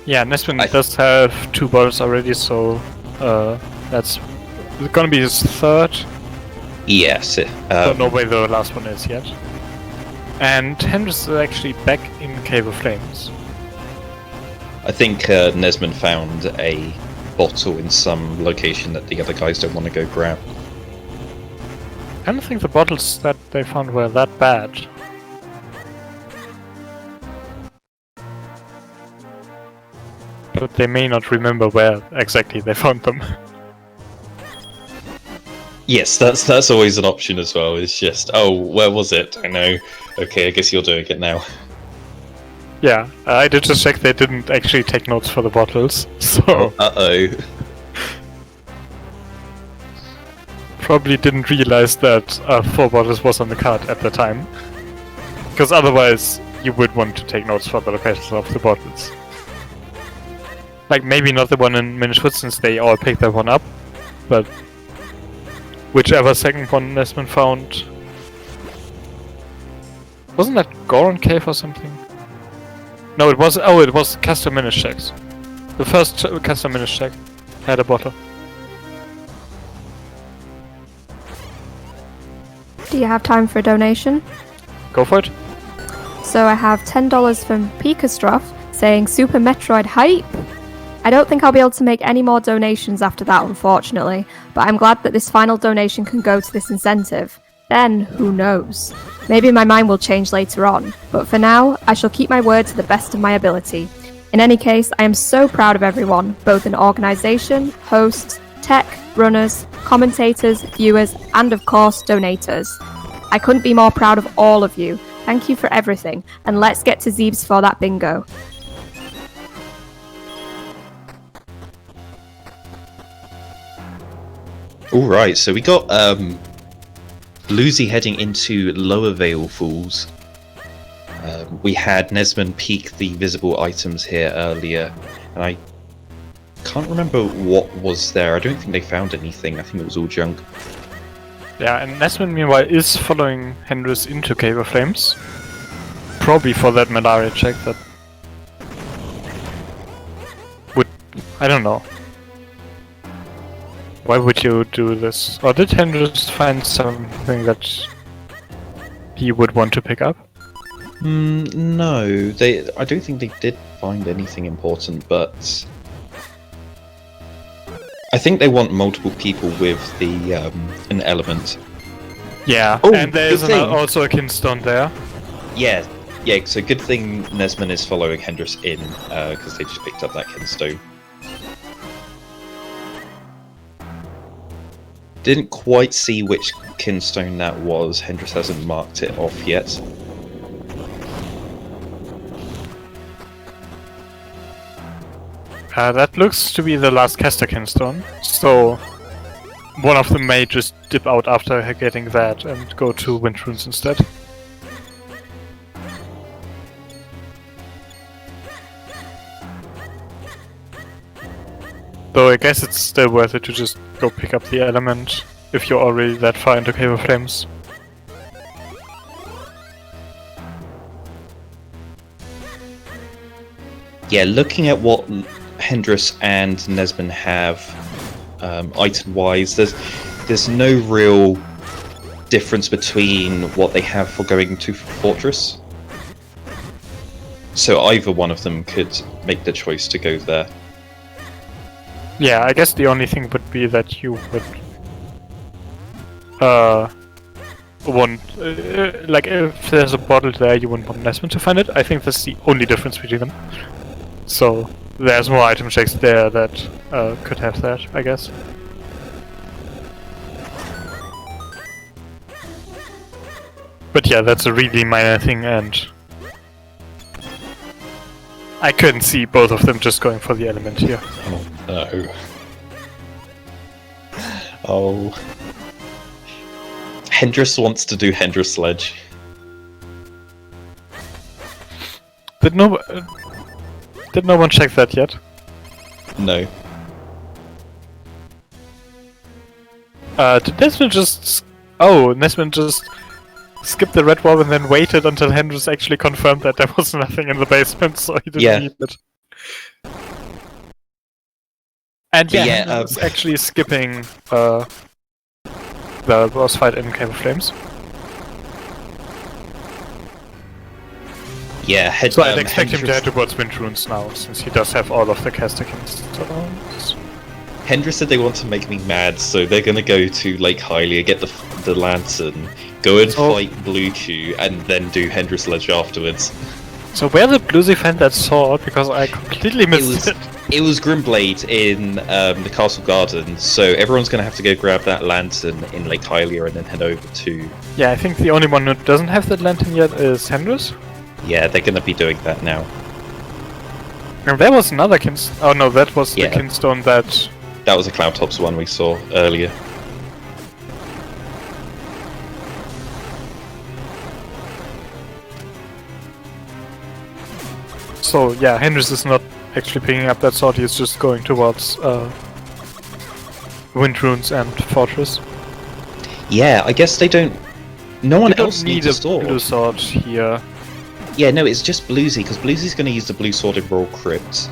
Yeah, Nesman does have 2 bottles already, so that's gonna be his third. Yes. Don't know where the last one is yet. And Hendris is actually back in Cave of Flames. I think Nesman found a bottle in some location that the other guys don't want to go grab. I don't think the bottles that they found were that bad. But they may not remember where exactly they found them. Yes, that's always an option as well. It's just, oh, where was it? I know. Okay, I guess you're doing it now. Yeah, I did just check they didn't actually take notes for the bottles, so... Uh-oh. Probably didn't realize that 4 bottles was on the card at the time. Because otherwise, you would want to take notes for the locations of the bottles. Like, maybe not the one in Minish since they all picked that one up, but whichever second one Nesman found... Wasn't that Goron Cave or something? No, it was... Oh, it was custom Minish checks. The first custom Minish check had a bottle. Do you have time for a donation? Go for it. So I have $10 from Pikastroff saying Super Metroid hype. I don't think I'll be able to make any more donations after that, unfortunately, but I'm glad that this final donation can go to this incentive. Then, who knows? Maybe my mind will change later on, but for now, I shall keep my word to the best of my ability. In any case, I am so proud of everyone, both in organisation, hosts, tech, runners, commentators, viewers, and of course, donators. I couldn't be more proud of all of you. Thank you for everything, and let's get to Zeebs for that bingo. Alright, so we got bluezy heading into Lower Vale Falls. We had Nesman peek the visible items here earlier, and I can't remember what was there. I don't think they found anything. I think it was all junk. Yeah, and Nesman meanwhile is following Hendris into Cave of Flames. Probably for that malaria check that would... I don't know. Why would you do this? Or did Hendris find something that he would want to pick up? No, I don't think they did find anything important, but I think they want multiple people with the an element. Yeah, oh, and there's also a kinstone there. Yeah, so good thing Nesman is following Hendris in, because they just picked up that kinstone. Didn't quite see which kinstone that was. Hendris hasn't marked it off yet. That looks to be the last caster kinstone, so one of them may just dip out after getting that and go to Wind Runes instead. Though I guess it's still worth it to just go pick up the element if you're already that far into Cave of Flames. Yeah, looking at what Hendris and Nesman have item-wise, there's no real difference between what they have for going to Fortress. So either one of them could make the choice to go there. Yeah, I guess the only thing would be that you would want, like, if there's a bottle there, you wouldn't want Nesman to find it. I think that's the only difference between them. So there's more item checks there that could have that, I guess. But yeah, that's a really minor thing, and I couldn't see both of them just going for the element here. Oh no. Oh. Hendris wants to do Hendris Sledge. Did no one check that yet? No. Did Nesman just... Oh, Nesman just skipped the red wall and then waited until Hendris actually confirmed that there was nothing in the basement, so he didn't need it. And yeah, Hendris actually skipping the boss fight in Cave of Flames. Yeah, so I'd expect him to head towards Wind Runes now, since he does have all of the casticans. Hendris said they want to make me mad, so they're gonna go to Lake Hylia, get the lantern, go and fight Blue Q, and then do Hendris Ledge afterwards. So where did bluezy find that sword? Because I completely missed it. It was Grimblade in the Castle Garden, so everyone's gonna have to go grab that lantern in Lake Hylia and then head over to... Yeah, I think the only one who doesn't have that lantern yet is Hendris. Yeah, they're gonna be doing that now. And there was another kinstone. Oh no, that was the kinstone that... That was a Cloudtops one we saw earlier. So yeah, Hendris is not actually picking up that sword, he's just going towards Wind Runes and Fortress. Yeah, I guess they don't... No one else needs a sword. Blue sword here. Yeah, no, it's just Bluezy, because Bluezy's going to use the blue sword in Royal Crypt.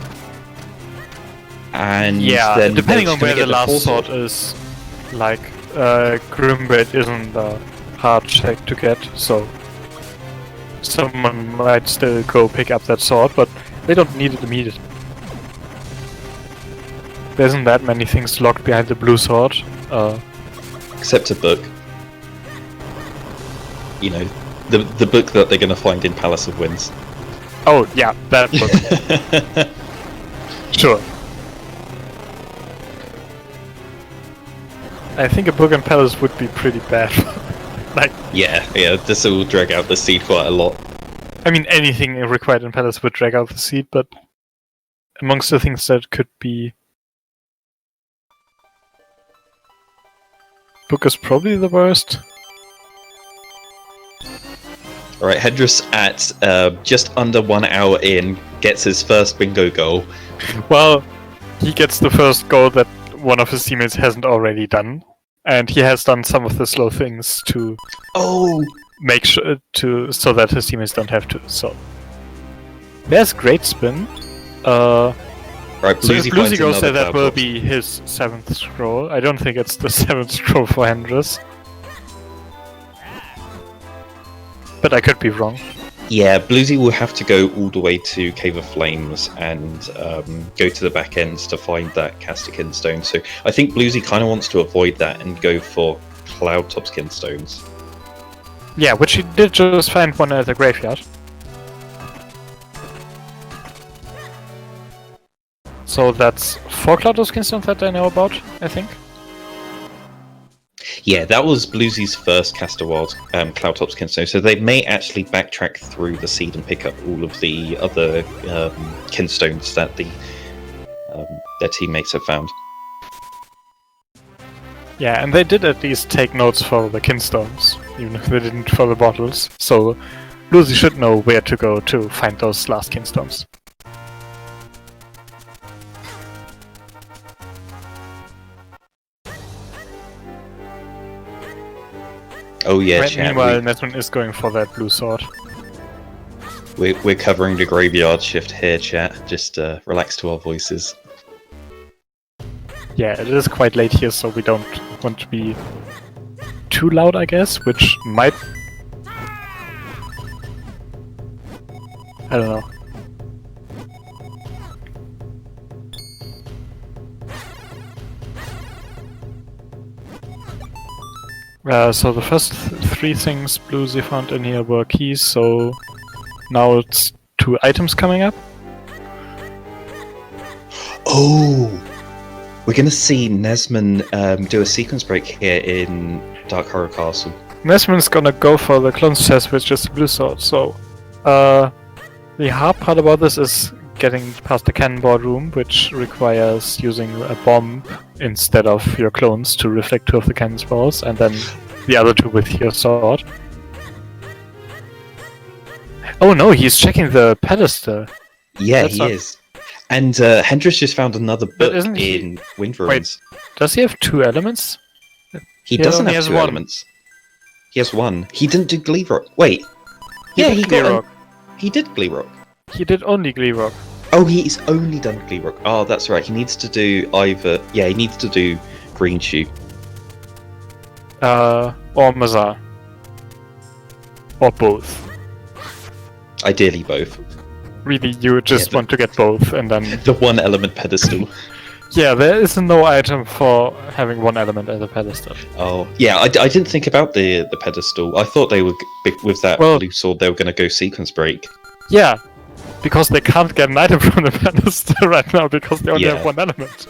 And yeah, then depending on where the last sword is, like, Grimblade isn't a hard check to get, so someone might still go pick up that sword, but they don't need it immediately. There isn't that many things locked behind the blue sword. Except a book. You know, the book that they're going to find in Palace of Winds. Oh, yeah, that book. Sure. I think a book in Palace would be pretty bad. Like, yeah, this will drag out the seed quite a lot. I mean, anything required in Palace would drag out the seed, but amongst the things that could be... Book is probably the worst. Alright, Hendris at just under 1 hour in gets his first bingo goal. Well, he gets the first goal that one of his teammates hasn't already done, and he has done some of the slow things to make sure so that his teammates don't have to. So there's great spin. Right, so if Bluezy goes there, that will be his 7th scroll. I don't think it's the 7th scroll for Hendris. But I could be wrong. Yeah, Bluezy will have to go all the way to Cave of Flames and go to the back end to find that Castikin stone. So I think Bluezy kind of wants to avoid that and go for Cloudtops Kinstones. Yeah, which he did just find one at the graveyard. So that's 4 Cloudtops Kinstones that I know about, I think. Yeah, that was Bluezy's first Caster Wild Cloudtops Kinstone, so they may actually backtrack through the seed and pick up all of the other Kinstones that their teammates have found. Yeah, and they did at least take notes for the Kinstones, even if they didn't for the bottles, so Bluezy should know where to go to find those last Kinstones. Oh yeah, Meanwhile, Nesman is going for that blue sword. We're covering the graveyard shift here, chat. Just relax to our voices. Yeah, it is quite late here, so we don't want to be too loud, I guess, which might... I don't know. So the first three things Bluezy found in here were keys, so now it's 2 items coming up. Oh! We're gonna see Nesman do a sequence break here in Dark Horror Castle. Nesman's gonna go for the clone's chest, which is the blue sword, so... the hard part about this is getting past the cannonball room, which requires using a bomb instead of your clones to reflect 2 of the cannonballs, and then the other 2 with your sword. Oh no, he's checking the pedestal. Yeah, That's he not- is. And Hendris just found another book isn't he- in Wind Ruins. Does he have 2 elements? He He doesn't only have has 2 one. elements. He has 1. He didn't do Glee Rock. Wait. Yeah, did he Glee got. Rock. He did Glee Rock. He did only Glee Rock. Oh, he's only done Glee Rock. Oh, that's right. He needs to do either. Yeah, he needs to do Green Shoe. Or Mazar. Or both. Ideally, both. Really, you just Yeah, want to get both, and then... The 1 element pedestal. Yeah, there is no item for having 1 element as a pedestal. Oh, yeah. I didn't think about the pedestal. I thought they were with that Well- blue sword. They were going to go sequence break. Yeah, because they can't get an item from the pedestal right now because they only Yeah. have 1 element.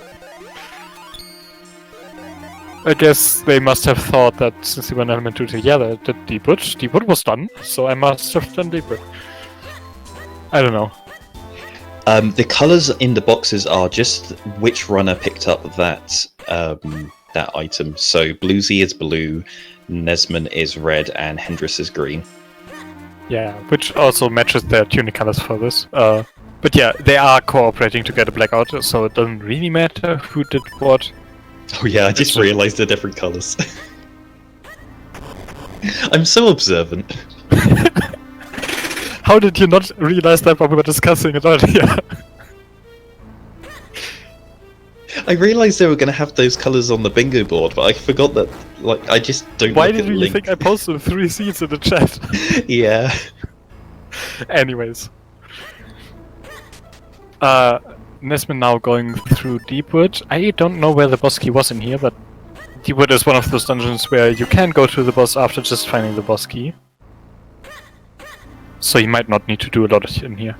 I guess they must have thought that since they were an element 2 together, that Deepwood was done, so I must have done Deepwood. I don't know. The colours in the boxes are just which runner picked up that that item. So Bluezy is blue, Nesman is red, and Hendris is green. Yeah, which also matches their tunic colors for this. But yeah, they are cooperating to get a blackout, so it doesn't really matter who did what. Oh yeah, I just Actually- realised the different colours. I'm so observant. How did you not realize that when we were discussing it earlier? I realised they were going to have those colours on the bingo board, but I forgot that. Like, I just don't. Why look at did the you link. think I posted 3 seeds in the chat? Yeah. Anyways. Nesman now going through Deepwood. I don't know where the boss key was in here, but Deepwood is one of those dungeons where you can go to the boss after just finding the boss key. So you might not need to do a lot in here.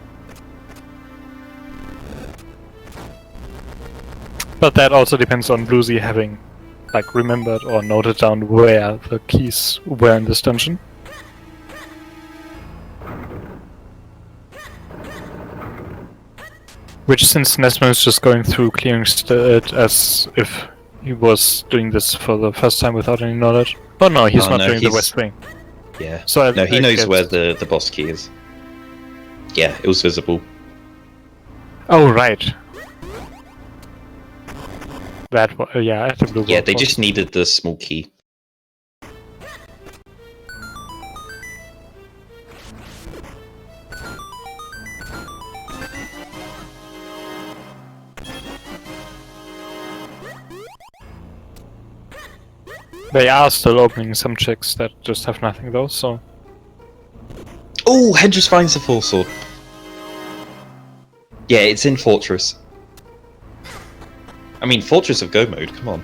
But that also depends on Bluezy having like remembered or noted down where the keys were in this dungeon. Which, since Nesman is just going through clearing it as if he was doing this for the first time without any knowledge. Oh no, he's Oh, not no, doing the he's- West Wing. Yeah. So No, he I knows guess- where the boss key is. Yeah, it was visible. Oh right. That was, yeah, at the blue Yeah, board they was. just needed the small key. They are still opening some checks that just have nothing though, so... Oh, Hendris finds the full sword. Yeah, it's in Fortress. I mean, Fortress of Go mode, come on.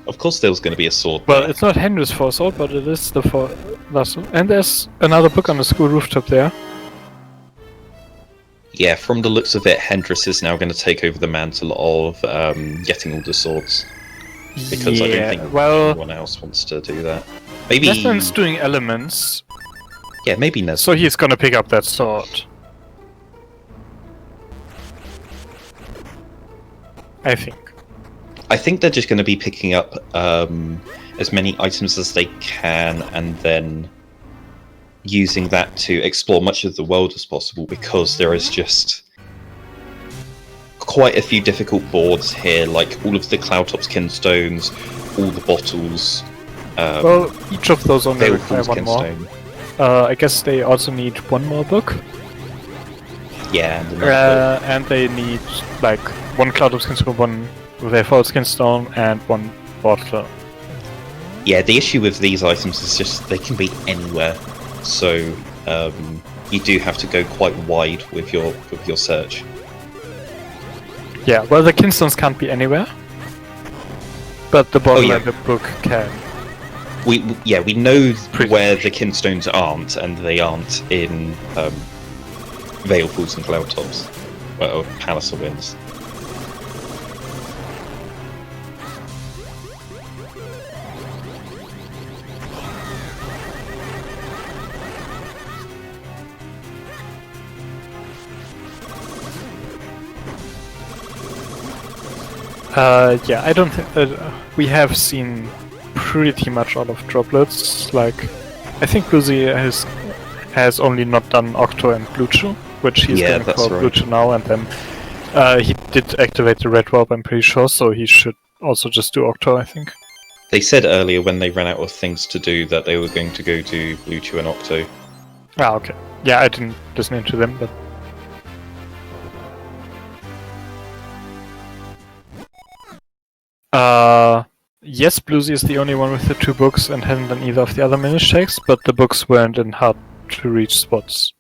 Of course there was going to be a sword. Well, there. it's not Henry's foresight, but it is the last one. And there's another book on the school rooftop there. Yeah, from the looks of it, Hendris is now going to take over the mantle of getting all the swords. Because I don't think well, anyone else wants to do that. Maybe... Nesman's doing elements, Yeah, maybe Nesman. so he's gonna pick up that sword. I think. I think they're just going to be picking up as many items as they can and then using that to explore much of the world as possible, because there is just quite a few difficult boards here, like all of the Cloudtop's kinstones, all the bottles. Well, each of those only require Balefall's one more. kinstone. I guess they also need one more book. Yeah, and another And they need like one Cloud of Skinstone, one Wayfall Skinstone, and one bottle. Yeah, the issue with these items is just they can be anywhere, so you do have to go quite wide with your search. Yeah, well, the Kinstones can't be anywhere, but the bottle yeah. and the book can. We know where the Kinstones aren't, and they aren't in Veil Falls and Cloud Tops, or Palace of Winds. Yeah, I don't think we have seen pretty much all of droplets. Like, I think bluezy has only not done Octo and Bluetooth, which he's going for right. Bluetooth now, and then he did activate the red warp, I'm pretty sure, so he should also just do Octo, I think. They said earlier when they ran out of things to do that they were going to go to Bluetooth and Octo. Ah, okay. Yeah, I didn't listen into them, but yes, bluezy is the only one with the 2 books and hasn't done either of the other Minish checks, but the books weren't in hard to reach spots.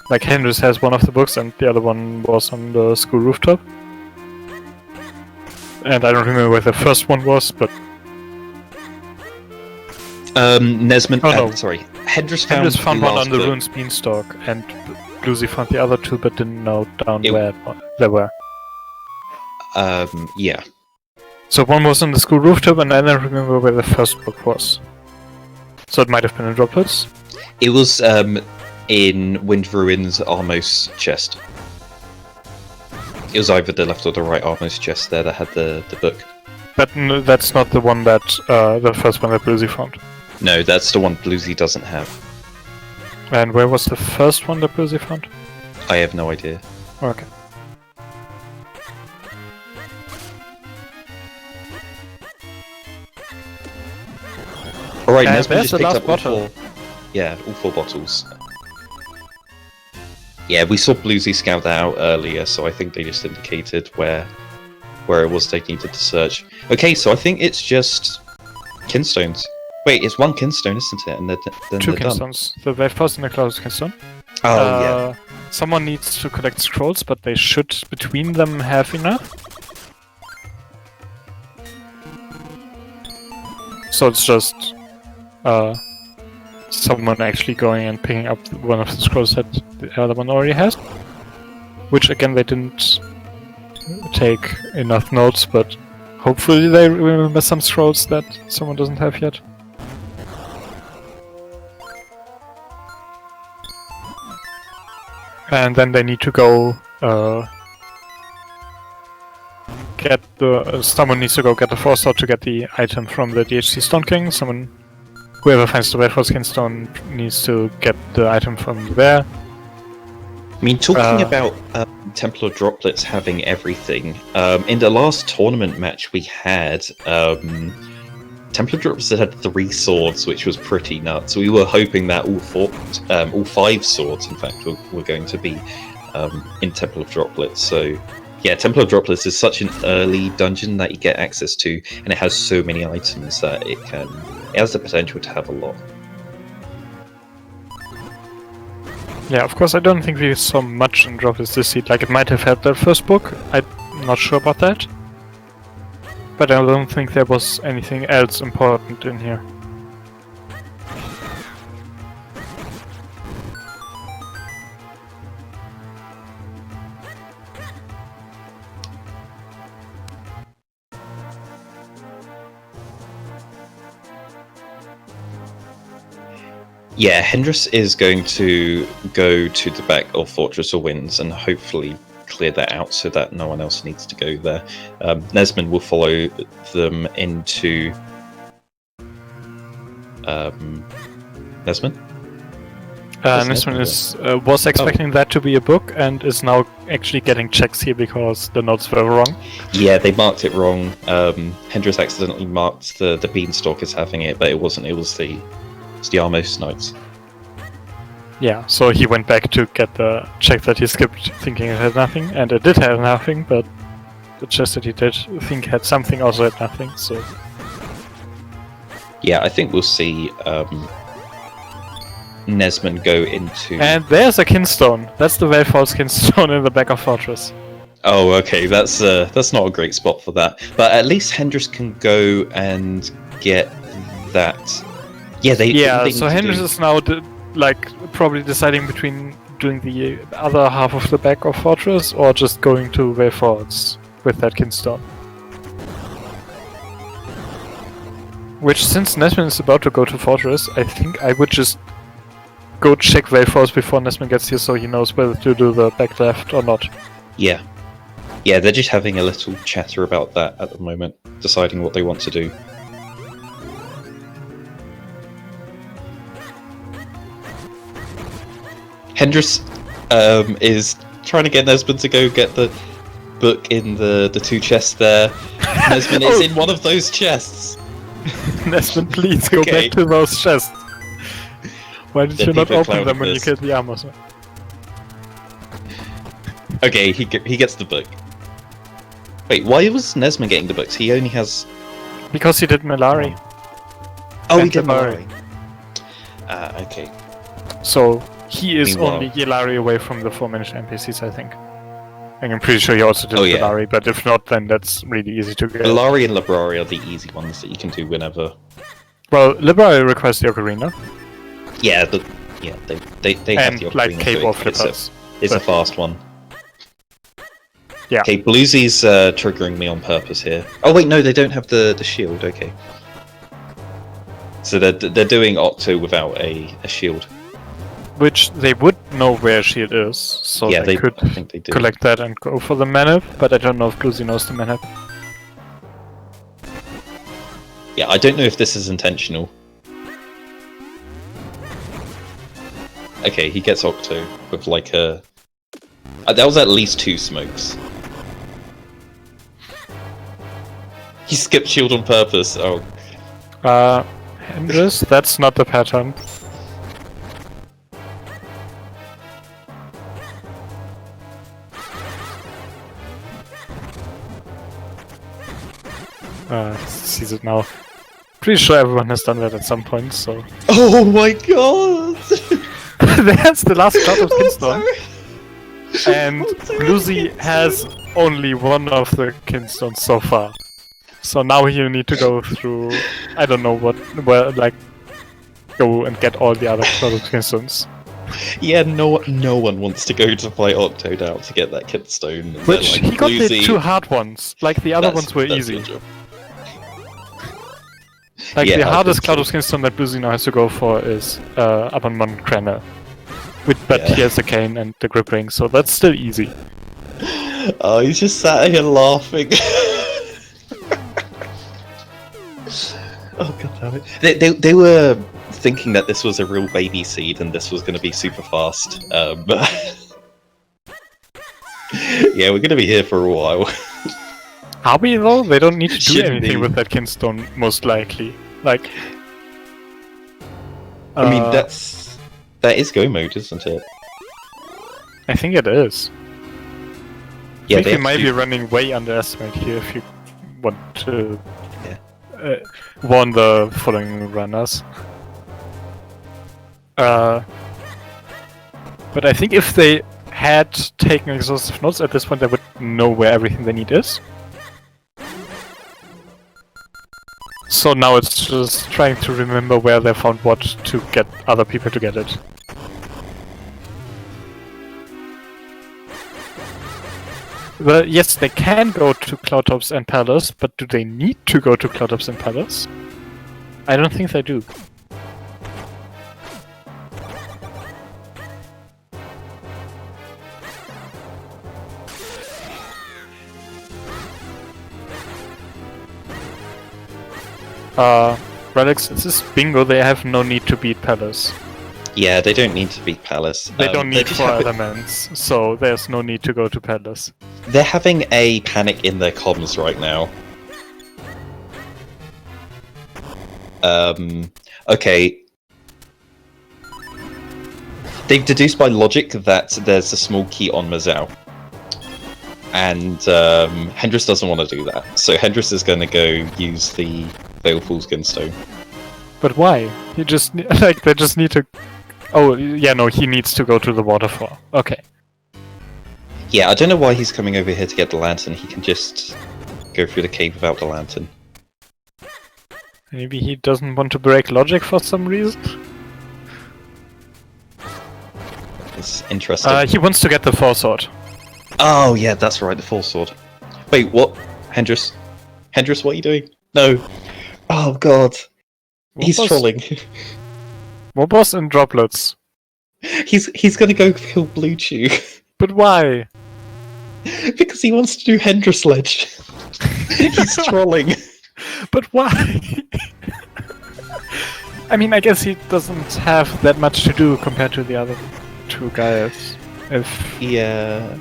Like, Hendris has one of the books and the other one was on the school rooftop. And I don't remember where the first one was, but... Nesmond... Oh, no. Sorry. Hendris found one on the book. Rune's Beanstalk, and bluezy found the other 2 but didn't know down It- where they were. Yeah. So one was on the school rooftop, and I don't remember where the first book was. So it might have been in droplets. It was in Wind Ruin's Armos chest. It was either the left or the right Armos chest there that had the book. But no, that's not the one that, the first one that bluezy found. No, that's the one bluezy doesn't have. And where was the first one that bluezy found? I have no idea. Okay. Alright, And Nesmond there's just the picked last up all bottle. 4. Yeah, all 4 bottles. Yeah, we saw bluezy scout that out earlier, so I think they just indicated where it was they needed to search. Okay, so I think it's just Kinstones. Wait, it's one Kinstone, isn't it? And then 2 they're done. Kinstones. The Wave Force and the Cloud Kinstone. Oh, yeah. Someone needs to collect scrolls, but they should, between them, have enough. So it's just someone actually going and picking up one of the scrolls that the other one already has. Which, again, they didn't take enough notes, but hopefully they remember some scrolls that someone doesn't have yet. And then they need to go get the... someone needs to go get the 4-star to get the item from the DHC Stone King. Whoever finds the Red Skin Stone needs to get the item from there. I mean, talking about Templar Droplets having everything, in the last tournament match we had, Templar Droplets had 3 swords, which was pretty nuts. We were hoping that all 5 swords, in fact, were going to be in Templar Droplets. So, yeah, Templar Droplets is such an early dungeon that you get access to, and it has so many items that it has the potential to have a lot. Yeah, of course, I don't think we saw much in Droplets this seed. Like, it might have had the first book. I'm not sure about that. But I don't think there was anything else important in here. Yeah, Hendris is going to go to the back of Fortress of Winds and hopefully clear that out so that no one else needs to go there. Nesmond will follow them into... Nesmond? Nesmond was expecting that to be a book and is now actually getting checks here because the notes were wrong. Yeah, they marked it wrong. Hendris accidentally marked the Beanstalk as having it, but it wasn't. It was the Armos Knights. Yeah, so he went back to get the check that he skipped, thinking it had nothing, and it did have nothing, but the chest that he did think had something also had nothing, so... Yeah, I think we'll see Nesmond go into... And there's a kinstone! That's the very false kinstone in the back of Fortress. Oh, okay, that's not a great spot for that. But at least Hendris can go and get that. Yeah, they so Hendris is now probably deciding between doing the other half of the back of Fortress or just going to way forwards with that kinstone. Which, since Nesmond is about to go to Fortress, I think I would just go check way forwards before Nesmond gets here, so he knows whether to do the back left or not. Yeah. Yeah, they're just having a little chatter about that at the moment, deciding what they want to do. Hendris is trying to get Nesmond to go get the book in the two chests there. Nesmond is in one of those chests. Nesmond, please go back to those chests. Why did you not open them when you killed the armor? Okay, he gets the book. Wait, why was Nesmond getting the books? He only has... Because he did Malari. Oh, he did Malari. Okay. So, he is only Yelari away from the 4 Minish NPCs, I think. And I'm pretty sure he also did Malari, but if not, then that's really easy to get. Malari and Librari are the easy ones that you can do whenever. Well, Librari requires the Ocarina. Yeah, they have the Ocarina. And, like, Cave or Flippers. It's a fast one. Yeah. Okay, bluezy's triggering me on purpose here. Oh wait, no, they don't have the shield. Okay. So they're doing Octo without a shield. Which they would know where shield is, so yeah, they could collect that and go for the manip, but I don't know if bluezy knows the manip. Yeah, I don't know if this is intentional. Okay, he gets Octo with like a... that was at least 2 smokes. He skipped shield on purpose, oh. Hendris, that's not the pattern. Sees it now. Pretty sure everyone has done that at some point, so... Oh my god! That's the last shot of Kinstone. And bluezy has only one of the Kinstones so far. So now you need to go through... I don't know go and get all the other Kinstones. Yeah, no one wants to go to fight Octo now to get that Kinstone. Which, he got the 2 hard ones. Like, the other ones were easy. Like, the hardest Cloud of Kinstone that bluezy now has to go for is Abonmon Cranner. But he has the cane and the grip ring, so that's still easy. Oh, he's just sat here laughing. Oh god damn it. They were thinking that this was a real baby seed and this was going to be super fast. But yeah, we're going to be here for a while. Are we though? They don't need to do anything with that Kinstone, most likely. Like... I mean, that is go mode, isn't it? I think it is. Yeah, I think you might be running way underestimate here if you want to warn the following runners. But I think if they had taken exhaustive notes at this point, they would know where everything they need is. So now it's just trying to remember where they found what to get other people to get it. Well, yes, they can go to Cloudtops and Palace, but do they need to go to Cloudtops and Palace? I don't think they do. Relics, this is bingo, they have no need to beat Palace. Yeah, they don't need to beat Palace. They don't need 4 elements, so there's no need to go to Palace. They're having a panic in their comms right now. Okay. They've deduced by logic that there's a small key on Mazao. And Hendris doesn't want to do that. So Hendris is going to go use the Baleful's Gunstone. But why? They just need to... Oh, yeah, no, he needs to go to the waterfall. Okay. Yeah, I don't know why he's coming over here to get the lantern. He can just go through the cave without the lantern. Maybe he doesn't want to break logic for some reason? It's interesting. He wants to get the Four-Sword. Oh, yeah, that's right, the Full Sword. Wait, what? Hendris? Hendris, what are you doing? No. Oh, God. He's trolling. Mobos and droplets. He's gonna go kill Blue Chew. But why? Because he wants to do Hendris Ledge. He's trolling. But why? I mean, I guess he doesn't have that much to do compared to the other two guys. Yeah.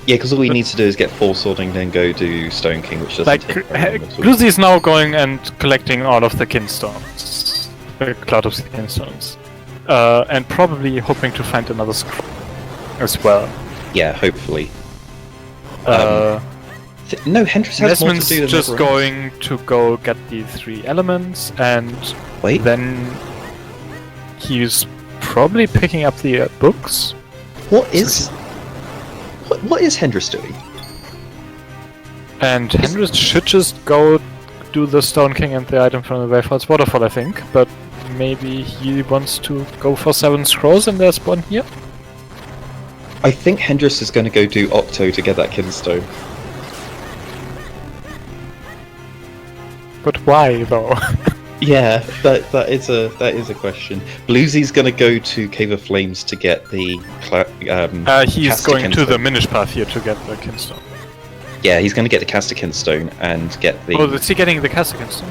Yeah, because all he needs to do is get Full Swording, then go do Stone King, which doesn't take very long at all. Bluezy is now going and collecting all of the Kinstones. The Cloud of Kinstones. And probably hoping to find another scroll as well. Yeah, hopefully. No, Hendris has more to Nesman's do than just everyone going to go get the 3 elements, and then he's probably picking up the books. What is Hendris doing? And Hendris should just go do the Stone King and the item from the Wayfarer's Waterfall, I think. But maybe he wants to go for 7 scrolls and there's one here? I think Hendris is going to go do Octo to get that Kinstone. But why, though? Yeah, that is a question. Bluesy's going to go to Cave of Flames to get the he's going to the Minish path here to get the Kinstone. Yeah, he's going to get the Caster Kinstone and get the... Oh, is he getting the Caster Kinstone?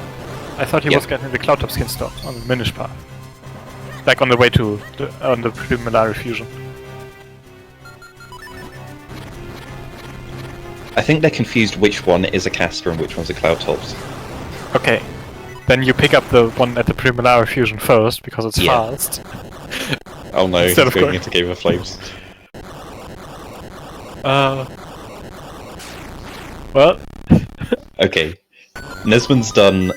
I thought he was getting the Cloudtop's Kinstone on the Minish path. Like on the way to on the preliminary fusion. I think they're confused which one is a caster and which one's a Cloudtops. Okay. Then you pick up the one at the preliminary fusion first, because it's fast. Oh no, he's going into Cave of Flames. Well... Okay. Nesman's done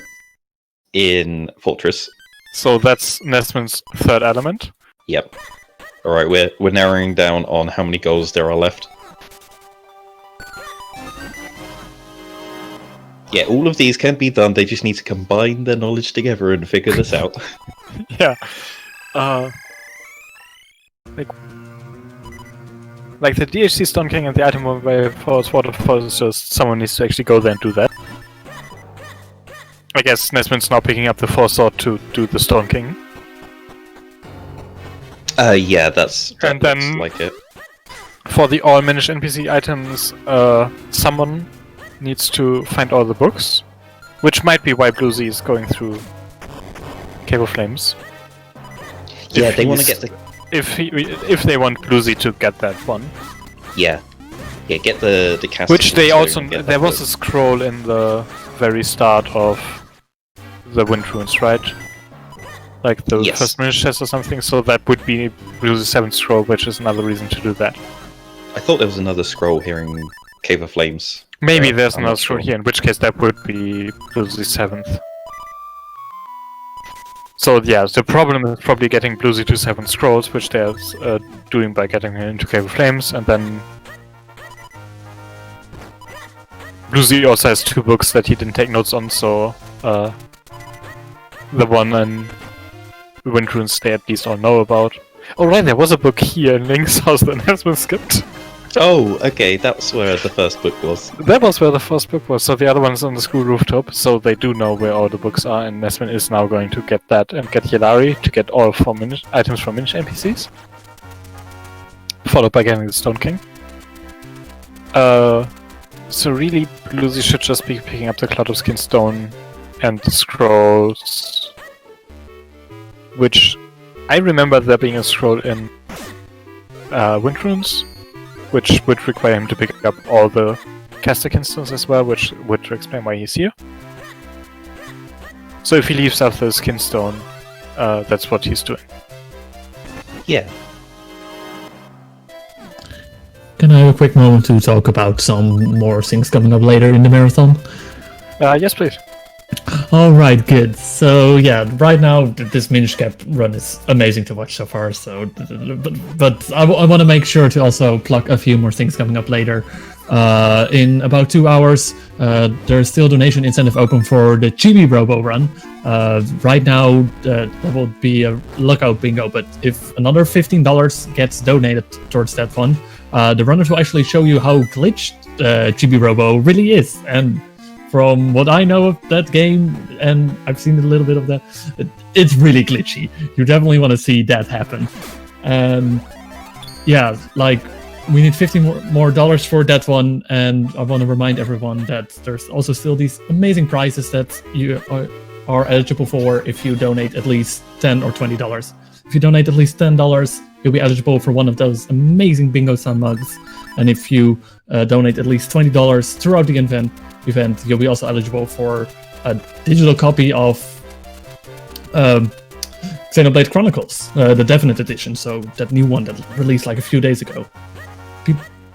in Fortress. So that's Nesman's 3rd element? Yep. Alright, we're narrowing down on how many goals there are left. Yeah, all of these can be done, they just need to combine their knowledge together and figure this out. Yeah. Like the DHC Stone King and the item away for its waterfall is just someone needs to actually go there and do that. I guess Nesman's now picking up the Four-Sword to do the Stone King. Yeah, that and then looks like it. For the all Minish NPC items, someone needs to find all the books, which might be why Bluezy is going through Cave of Flames. Yeah, they want to get the... If they want Bluezy to get that one. Yeah. Yeah, get the cast. Which they also... There was a scroll in the very start of the Wind Runes, right? Like the first Minish chest or something, so that would be Bluezy's 7th scroll, which is another reason to do that. I thought there was another scroll here in Cave of Flames. Maybe there's another scroll here, in which case that would be Bluezy's 7th. So yeah, the problem is probably getting Bluezy to 7 scrolls, which they're doing by getting her into Cave of Flames, and then Bluezy also has 2 books that he didn't take notes on, so the one in Wind Runes they at least all know about. Oh right, there was a book here in Link's house that has been skipped. Oh, okay, that's where the first book was. That was where the first book was, so the other one's on the school rooftop, so they do know where all the books are, and Nesman is now going to get that and get Yelari to get all 4 items from Minish NPCs. Followed by getting the Stone King. So really, Bluezy should just be picking up the Cloud of Skin Stone and the scrolls, which I remember there being a scroll in Wind Runes, which would require him to pick up all the Caster Kinstones as well, which would explain why he's here. So if he leaves after the Skinstone, that's what he's doing. Yeah. Can I have a quick moment to talk about some more things coming up later in the marathon? Yes, please. All right, good. So yeah, right now this Minish Cap run is amazing to watch so far. So, but I want to make sure to also plug a few more things coming up later. In about 2 hours, there's still donation incentive open for the Chibi Robo run. Right now, there will be a lookout bingo, but if another $15 gets donated towards that fund, the runners will actually show you how glitched Chibi Robo really is. And from what I know of that game, and I've seen a little bit of that, it's really glitchy. You definitely want to see that happen. And yeah, like, we need $50 more for that one, and I want to remind everyone that there's also still these amazing prizes that you are eligible for if you donate at least $10 or $20. If you donate at least $10, you'll be eligible for one of those amazing Bingothon mugs, and if you donate at least $20 throughout the event, you'll be also eligible for a digital copy of Xenoblade Chronicles, the Definite Edition, so that new one that released like a few days ago.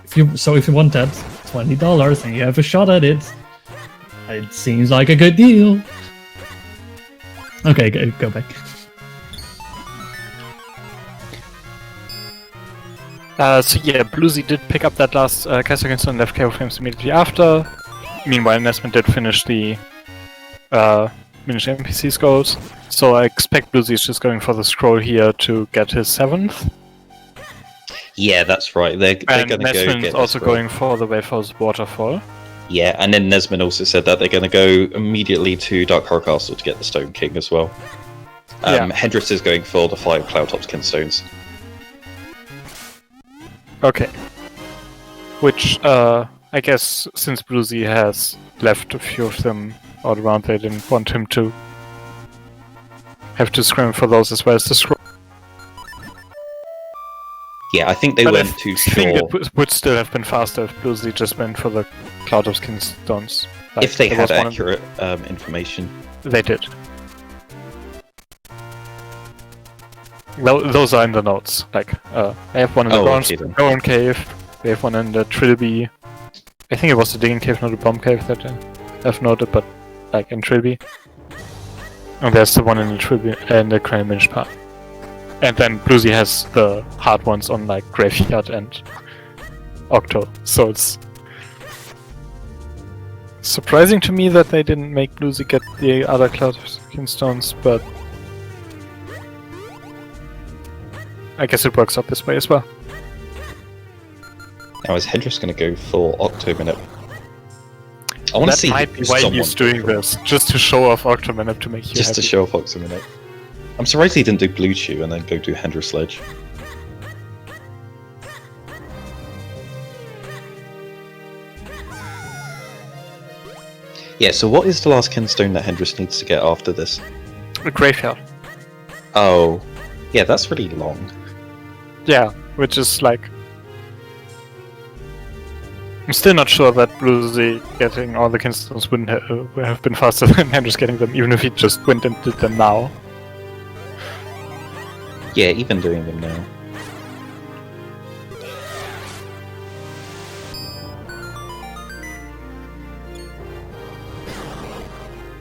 If you want that, $20 and you have a shot at it, it seems like a good deal. Okay, go back. So yeah, bluezy did pick up that last Kaisergunst and left KO frames immediately after. Meanwhile, Nesman did finish the Minish NPC's goals, so I expect bluezy is just going for the scroll here to get his 7th. Yeah, that's right. They're going to go Nesman's get also going for the Wayfarer's Waterfall. Yeah, and then Nesman also said that they're going to go immediately to Dark Horror Castle to get the Stone King as well. Hendrix is going for the 5 Cloudtops Kinstones. Okay. Which, I guess, since bluezy has left a few of them all around, they didn't want him to have to scram for those as well as the scroll. Yeah, I think they weren't too sure. I think it would still have been faster if bluezy just went for the Cloud of Kingstones. Like, if they had accurate information. They did. Well, those are in the notes. Like, I have one in the Goron Cave, we have one in the Trilby. I think it was the Digging Cave, not the Bomb Cave that I've noted, but like in Trilby. And there's the one in the Trilby and the Crown Minish part. And then bluezy has the hard ones on like Graveyard and Octo, so it's surprising to me that they didn't make bluezy get the other Cloud of Kingstones, but I guess it works out this way as well. Now is Hendrix going to go for Octominute? I want to see. That might be why he's doing this, just to show off Octominute to make you just happy. To show off Octominute. I'm surprised he didn't do Blue Chew and then go do Hendrix Sledge. Yeah, so what is the last Kinstone that Hendrix needs to get after this? A Graveyard. Oh. Yeah, that's really long. Yeah, which is like... I'm still not sure that bluezy getting all the Kinstones wouldn't have been faster than Hendrix getting them, even if he just went and did them now. Yeah, even doing them now.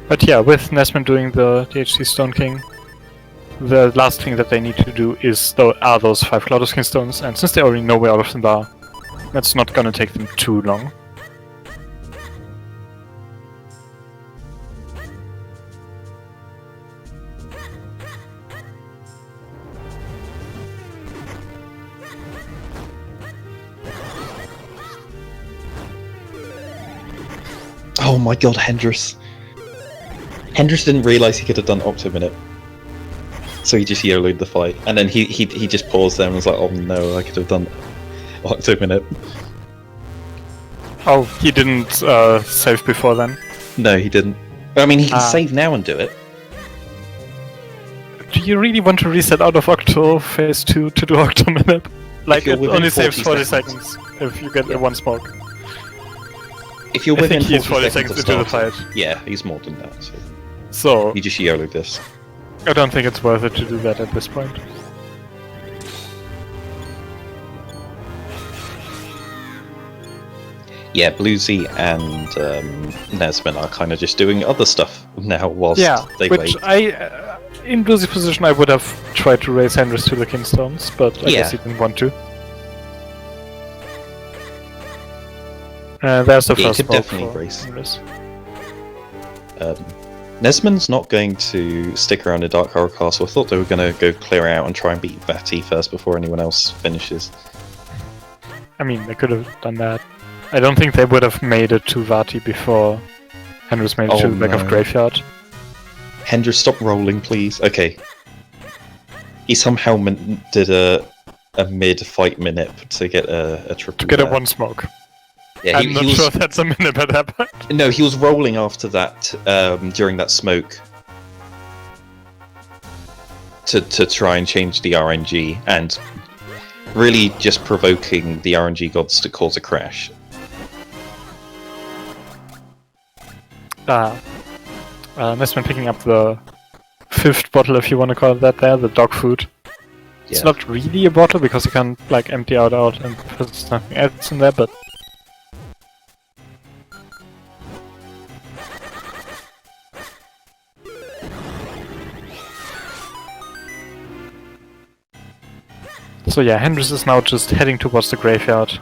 But yeah, with Nesman doing the DHC Stone King, the last thing that they need to do is those 5 Cloudus Kingstones, and since they already know where all of them are, that's not gonna take them too long. Oh my god, Hendrix. Hendrix didn't realise he could have done Octominute. So he just YOLO'd the fight. And then he just paused there and was like, oh no, I could have done Octominute. Oh, he didn't save before then? No, he didn't. I mean, he can save now and do it. Do you really want to reset out of Octo Phase 2 to do Octominute? Like, it only saves 40 seconds if you get the one smoke. If you're within 40 seconds into the fight. Yeah, he's more than that. So you just YOLO'd this. I don't think it's worth it to do that at this point. Yeah, Bluezy and Nesman are kind of just doing other stuff now whilst they wait. In Bluezy's position, I would have tried to raise Hendrix to the Kingstones, but I guess he didn't want to. There's the first could definitely race. Nesman's not going to stick around in Dark Horror Castle. I thought they were going to go clear out and try and beat Vati first before anyone else finishes. I mean, they could have done that. I don't think they would have made it to Vati before Hendrix made it to the back of Graveyard. Hendrix, stop rolling, please. Okay. He somehow did a mid-fight minute to get a triple. To get a one smoke. Yeah, I'm not sure that's a minute at that point. No, he was rolling after that during that smoke to try and change the RNG and really just provoking the RNG gods to cause a crash. Nesman picking up the 5th bottle, if you want to call it that, the dog food. It's not really a bottle because you can't like empty out and put something else in there, but so yeah, Hendrix is now just heading towards the graveyard.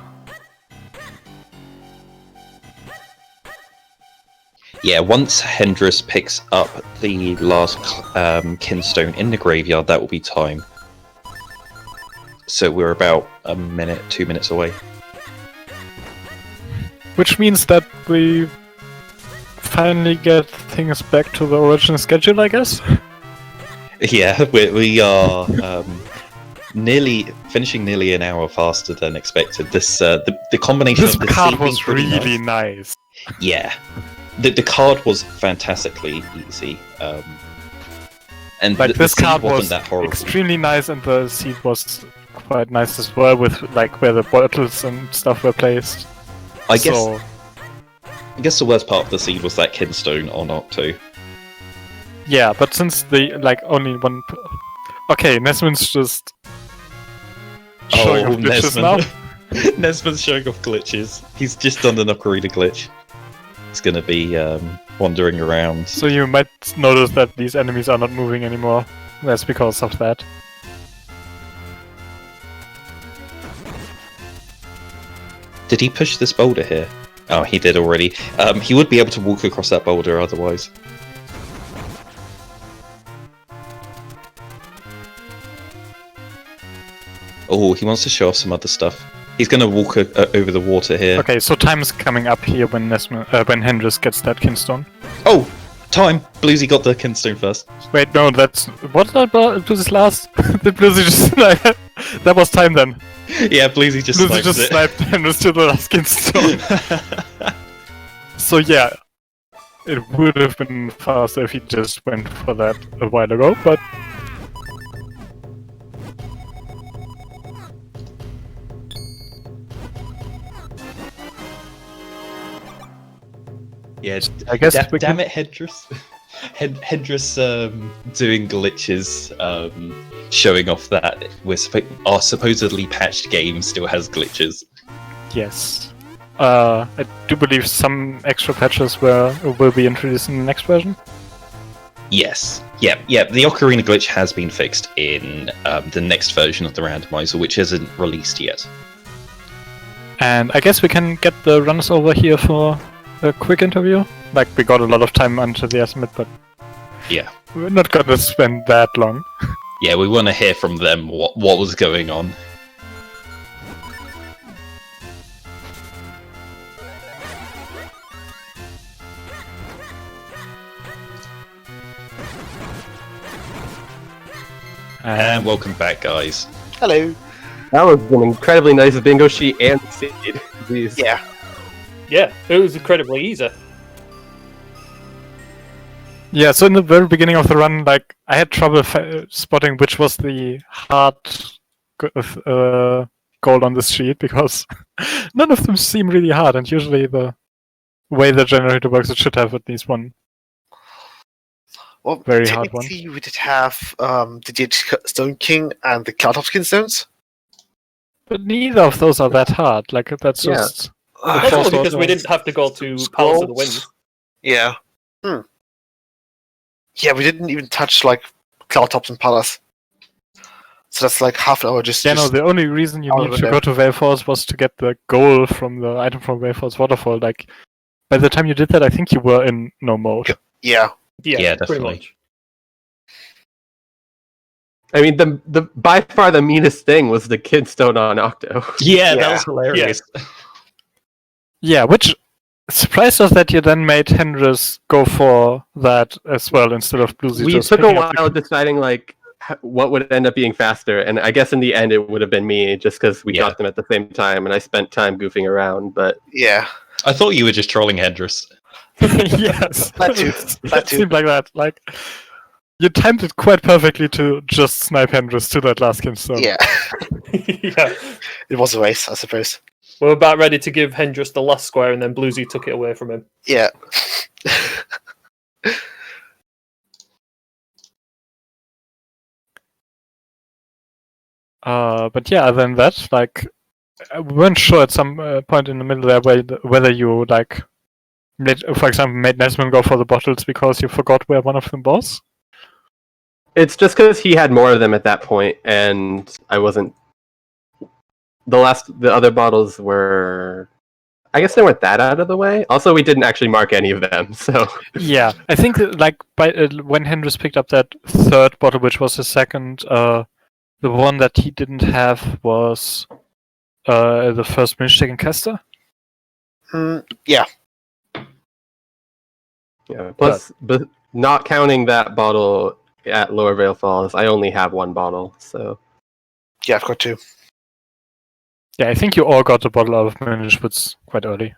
Yeah, once Hendrix picks up the last kinstone in the graveyard, that will be time. So we're about a minute, 2 minutes away. Which means that we finally get things back to the original schedule, I guess? Yeah, we are finishing nearly an hour faster than expected. The combination this of the card seed being was pretty really nice. Yeah. The card was fantastically easy. And like this the card wasn't was that horrible. extremely nice, and the seed was quite nice as well, with like where the bottles and stuff were placed. I guess the worst part of the seed was that kinstone on Octo. Yeah, but since the like only one. Okay, Nesman's just showing off glitches now. Nesman's showing off glitches. He's just done an Ocarina glitch. He's gonna be wandering around. So you might notice that these enemies are not moving anymore. That's because of that. Did he push this boulder here? Oh, he did already. He would be able to walk across that boulder otherwise. Oh, he wants to show off some other stuff. He's going to walk over the water here. Okay, so time is coming up here when when Hendrix gets that kinstone. Oh, time! Bluezy got the kinstone first. Wait, no, that's what did this last? Did Bluezy just that was time then? Yeah, Bluezy just sniped Hendrix to the last kinstone. So yeah, it would have been faster if he just went for that a while ago, but. Yeah, I guess damn it, Hendrix. Hendrix doing glitches, showing off that our supposedly patched game still has glitches. Yes. I do believe some extra patches will be introduced in the next version. Yes. Yeah. The Ocarina glitch has been fixed in the next version of the randomizer, which isn't released yet. And I guess we can get the runners over here for a quick interview. Like, we got a lot of time under the estimate, but yeah, we're not gonna spend that long. Yeah, we want to hear from them what was going on. And welcome back, guys. Hello. That was an incredibly nice bingo sheet and seed. These. Yeah. Yeah, it was incredibly easy. Yeah, so in the very beginning of the run, like, I had trouble spotting which was the hard goal on this sheet, because none of them seem really hard, and usually the way the generator works, it should have at least one Well, very hard one. technically we did have the Stone King and the Cloud of Kinstones. But neither of those are that hard. Like, that's just... That's Force only because we Order. didn't have to go to Palace of the Winds. Yeah. Yeah, we didn't even touch like Cloudtops and Palace. So that's like half an hour just. Yeah, no, the only reason you Out need of to there. go to Vale Falls was to get the goal from the item from Vale Falls Waterfall. Like, by the time you did that, I think you were in no mode. Yeah. Yeah, pretty definitely. much. I mean, the by far the meanest thing was the Kidstone on Octo. Yeah, that Yeah. was hilarious. Yeah, which surprised us that you then made Hendris go for that as well instead of bluezy. We just took a picking up the while deciding like what would end up being faster, and I guess in the end it would have been me, just because we Yeah. got them at the same time, and I spent time goofing around. But Yeah. I thought you were just trolling Hendris. Yes, That too. That it too. seemed like that. Like you timed it quite perfectly to just snipe Hendris to that last Kidstone. Yeah. Yeah. It was a race, I suppose. We were about ready to give Hendris the last square, and then Bluesy took it away from him. Yeah. But yeah, other than that, like, we weren't sure at some point in the middle there whether you, like, for example, made Nesman go for the bottles because you forgot where one of them was. it's just because he had more of them at that point, and I wasn't. The other bottles were. I guess they weren't that out of the way. Also, we didn't actually mark any of them, so. Yeah, I think that, like when Hendris picked up that third bottle, which was his second, the one that he didn't have was the first Minish and Caster. Yeah. Yeah. Plus, but not counting that bottle at Lower Vale Falls, I only have one bottle, so. Yeah, I've got two. Yeah, I think you all got the bottle out of Minish Woods quite early.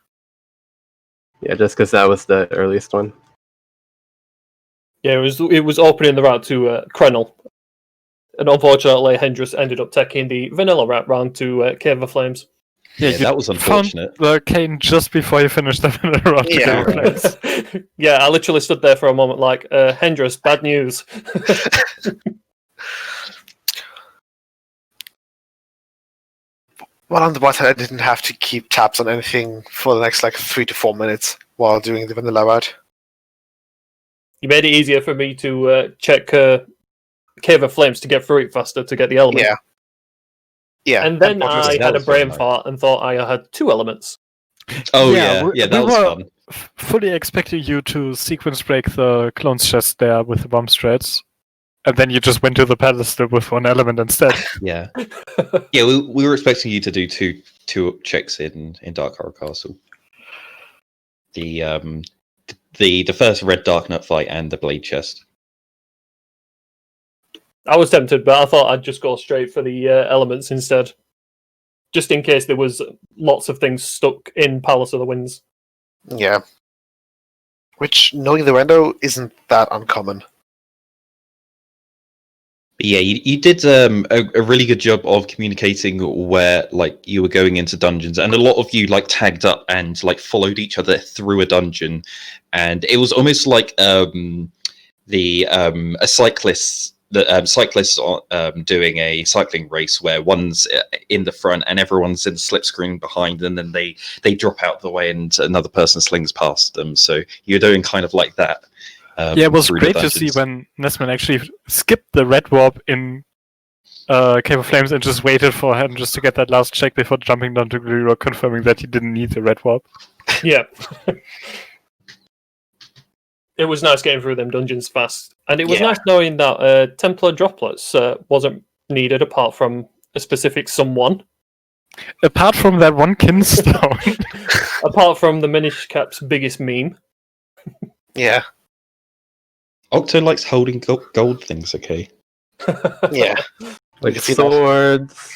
Yeah, just because that was the earliest one. Yeah, it was opening the route to Krenel. And unfortunately, Hendris ended up taking the vanilla round to Cave of Flames. Yeah, you that was unfortunate. Found the cane just before you finished the vanilla round to Yeah. Cave of Flames. Yeah, I literally stood there for a moment like, Hendris, bad news. Well, on the bright side, I didn't have to keep tabs on anything for the next like 3 to 4 minutes while doing the vanilla route. You made it easier for me to check Cave of Flames to get through it faster to get the element. Yeah. Yeah. And then Obviously, I that had a was very brain nice. fart and thought I had 2 elements. Oh Yeah, yeah, we that was were- fun. Fully expecting you to sequence break the clone's chest there with the bomb strats, and then you just went to the pedestal with one element instead. Yeah, yeah. We were expecting you to do two checks in Dark Horror Castle. The first Red Dark Nut fight and the Blade Chest. I was tempted, but I thought I'd just go straight for the elements instead. Just in case there was lots of things stuck in Palace of the Winds. Yeah. Which, knowing the Rando, isn't that uncommon. But yeah, you did a really good job of communicating where like you were going into dungeons, and a lot of you like tagged up and like followed each other through a dungeon, and it was almost like a cyclists doing a cycling race where one's in the front and everyone's in the slipstream behind, and then they drop out the way and another person slings past them. So you're doing kind of like that. Yeah, it was through the great to see dungeons. when Nesman actually skipped the red warp in Cave of Flames and just waited for him just to get that last check before jumping down to Glory Rock, confirming that he didn't need the red warp. Yeah. It was nice getting through them dungeons fast. And it was Yeah. nice knowing that Templar droplets wasn't needed apart from a specific someone. Apart from that one kinstone. Apart from the Minish Cap's biggest meme. Yeah. Octo likes holding gold things, okay? Yeah. Like can see that. swords.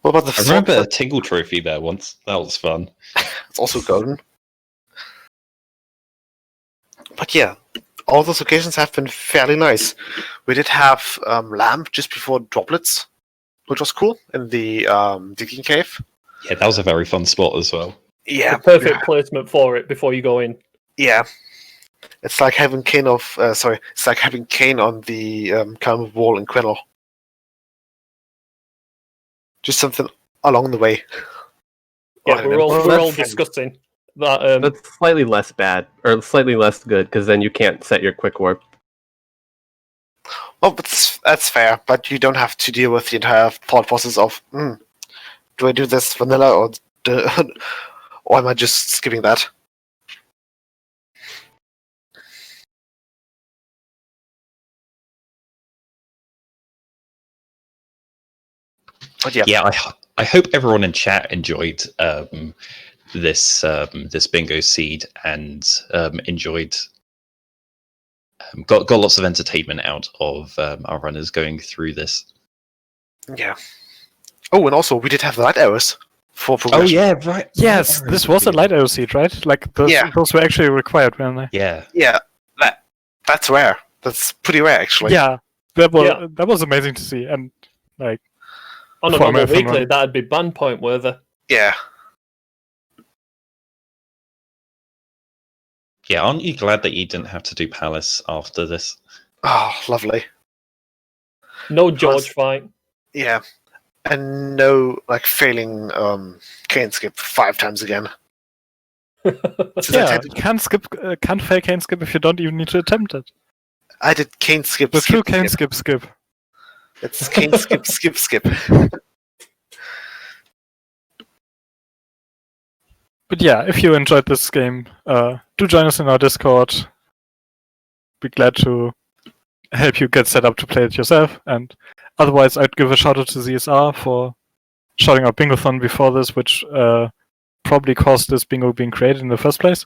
What about the I remember a sword? Tingle trophy there once. That was fun. It's also golden. But yeah, all those occasions have been fairly nice. We did have Lamp just before droplets, which was cool in the digging cave. Yeah, that was a very fun spot as well. Yeah, The perfect placement for it before you go in. yeah. It's like having Kane of it's like having Kane on the kind of wall in Quenel. Just something along the way. Yeah, Oh, we're all that's- discussing that. That's slightly less bad, or slightly less good, because then you can't set your quick warp. Well, that's fair, but you don't have to deal with the entire thought process of, do I do this vanilla or or am I just skipping that? But yeah, Yeah, I hope everyone in chat enjoyed this bingo seed and enjoyed got lots of entertainment out of our runners going through this. yeah. Oh, and also we did have light arrows for Oh progression. yeah, right. Yes, Light this arrows was a would be- light arrow seed, right? Like those, Yeah. those were actually required, weren't they? Yeah, Yeah, that's rare. That's pretty rare, actually. Yeah, that was amazing to see, and like On a for normal marathon weekly, run. that'd be ban point worthy. Yeah. yeah. Aren't you glad that you didn't have to do Palace after this? Oh, lovely. No George fight. Yeah. And no, like, failing cane skip 5 times again. Since Yeah, can't fail cane skip if you don't even need to attempt it. I did cane skip, The true skip, cane skip. skip. It's cane skip, skip, skip. But yeah, if you enjoyed this game, do join us in our Discord. Be glad to help you get set up to play it yourself. And otherwise, I'd give a shout out to ZSR for shouting out Bingothon before this, which probably caused this bingo being created in the first place.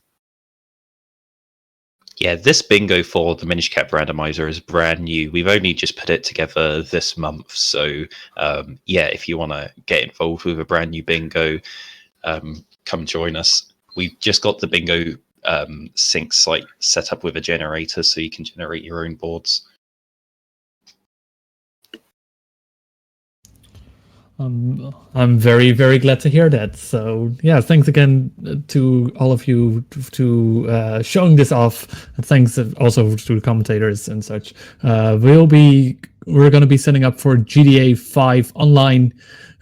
Yeah, this bingo for the Minish Cap Randomizer is brand new. We've only just put it together this month, so yeah, if you want to get involved with a brand new bingo, come join us. We've just got the bingo sync site set up with a generator, so you can generate your own boards. I'm very, very glad to hear that. So yeah, thanks again to all of you to showing this off. And thanks also to the commentators and such. We're going to be setting up for GTA 5 online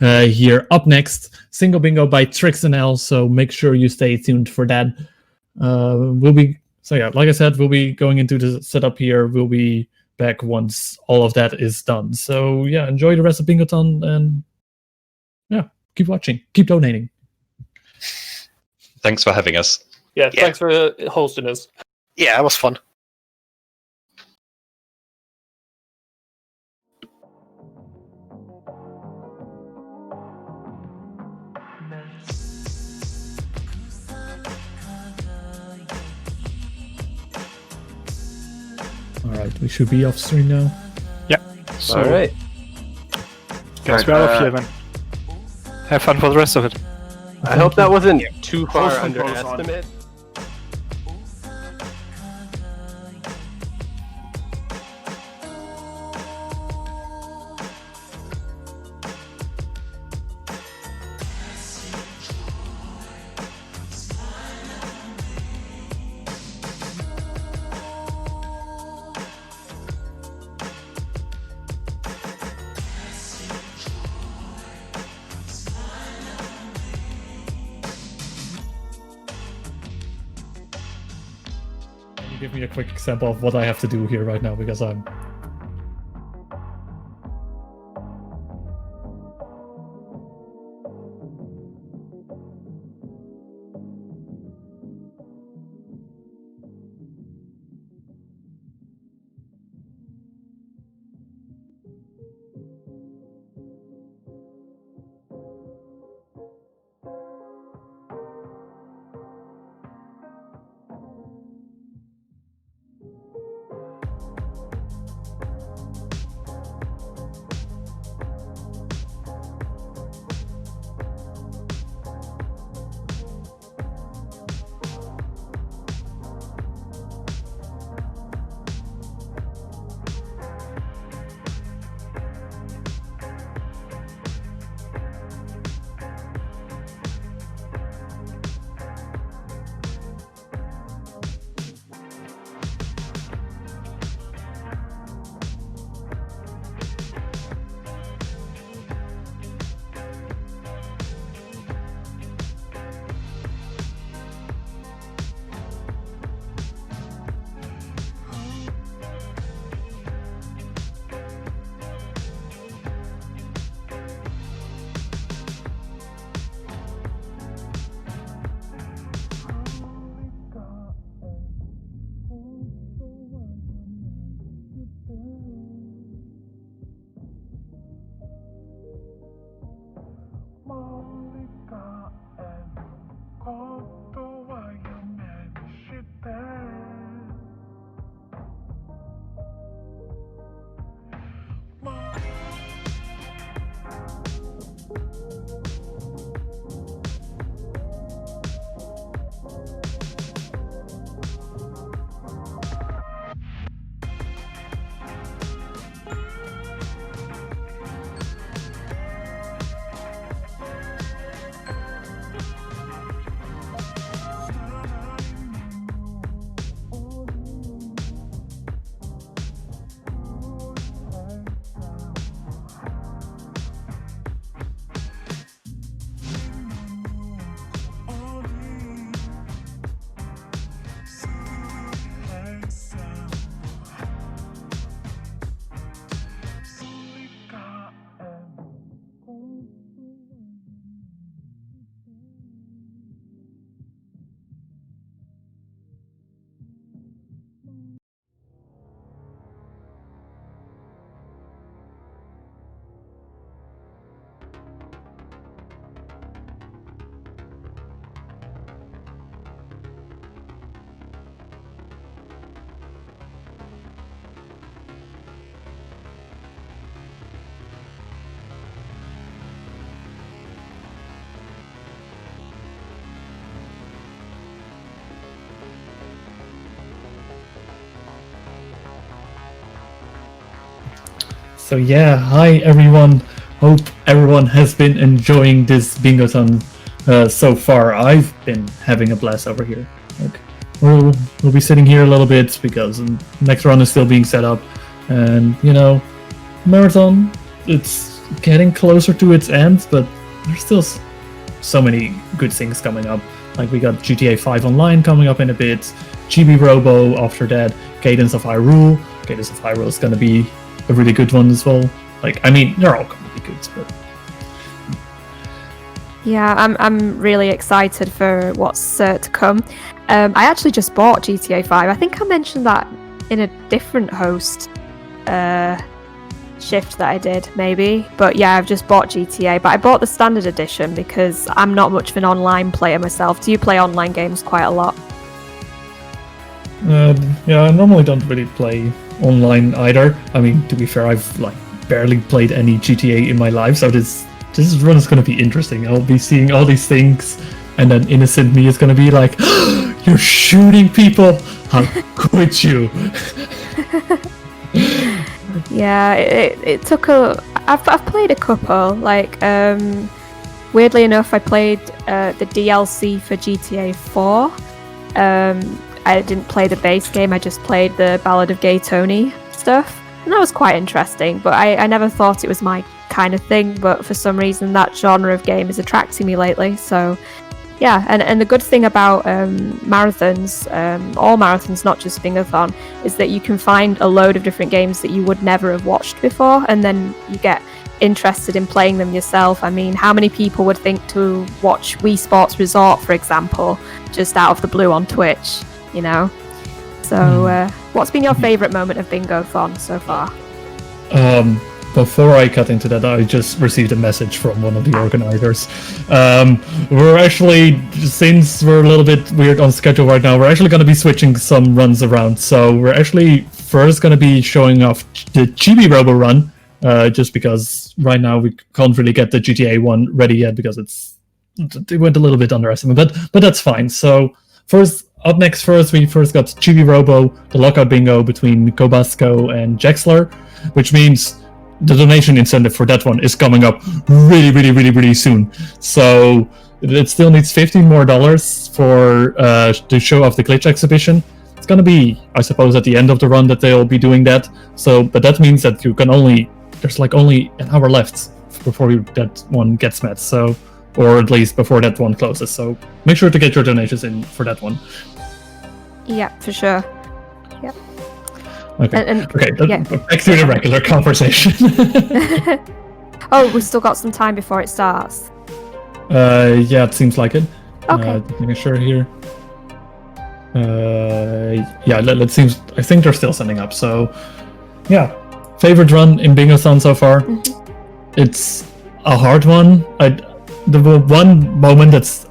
here. Up next, Single Bingo by Trix and L. So make sure you stay tuned for that. Like I said, we'll be going into the setup here. We'll be back once all of that is done. So yeah, enjoy the rest of Bingothon and yeah, keep watching, keep donating. Thanks for having us. Yeah, Yeah. thanks for hosting us. Yeah, it was fun. All right, we should be off stream now. So, All right. guys, we're out of here then. Have fun for the rest of it. I hope that wasn't too far Close controls on. underestimate. Can you give me a quick example of what I have to do here right now, because I'm So yeah, hi everyone. Hope everyone has been enjoying this Bingothon so far. I've been having a blast over here. Like, we'll be sitting here a little bit because the next round is still being set up, and marathon, it's getting closer to its end, but there's still so many good things coming up. Like, we got GTA 5 Online coming up in a bit, Chibi Robo after that, Cadence of Hyrule. Cadence of Hyrule is going to be a really good one as well. Like, I mean, they're all going to be good, but... Yeah, I'm really excited for what's to come. I actually just bought GTA 5. I think I mentioned that in a different host shift that I did, maybe. But yeah, I've just bought GTA. But I bought the standard edition because I'm not much of an online player myself. Do you play online games quite a lot? Yeah, I normally don't really play online either. I mean, to be fair, I've barely played any GTA in my life, so this run is going to be interesting. I'll be seeing all these things, and then innocent me is going to be like, "You're shooting people! How could you?" Yeah, it took a... I've played a couple. Weirdly enough, I played the DLC for GTA 4. I didn't play the base game, I just played the Ballad of Gay Tony stuff. And that was quite interesting, but I never thought it was my kind of thing, but for some reason that genre of game is attracting me lately. So yeah, and the good thing about marathons, all marathons, not just Bingothon, is that you can find a load of different games that you would never have watched before, and then you get interested in playing them yourself. I mean, how many people would think to watch Wii Sports Resort, for example, just out of the blue on Twitch, So what's been your favourite moment of Bingothon so far? Before I cut into that, I just received a message from one of the organizers. We're actually, since we're a little bit weird on schedule right now, we're actually going to be switching some runs around. So we're actually first going to be showing off the Chibi Robo run, just because right now we can't really get the GTA one ready yet because it went a little bit underestimate, but that's fine. So up next first, we got Chibi Robo, the lockout bingo between Kobasco and Jaxler, which means the donation incentive for that one is coming up really, really, really, really soon. So it still needs $15 more for to show off the glitch exhibition. It's gonna be, I suppose, at the end of the run that they'll be doing that. So, but that means that there's only an hour left before that one gets met. So, or at least before that one closes. So make sure to get your donations in for that one. Yeah, for sure. Yeah. Okay. Back to the regular conversation. Oh, we've still got some time before it starts. Yeah, it seems like it. Okay. Making sure here. Yeah, let's see. I think they're still sending up. So, yeah, favorite run in Bingothon so far. Mm-hmm. It's a hard one. The one moment that's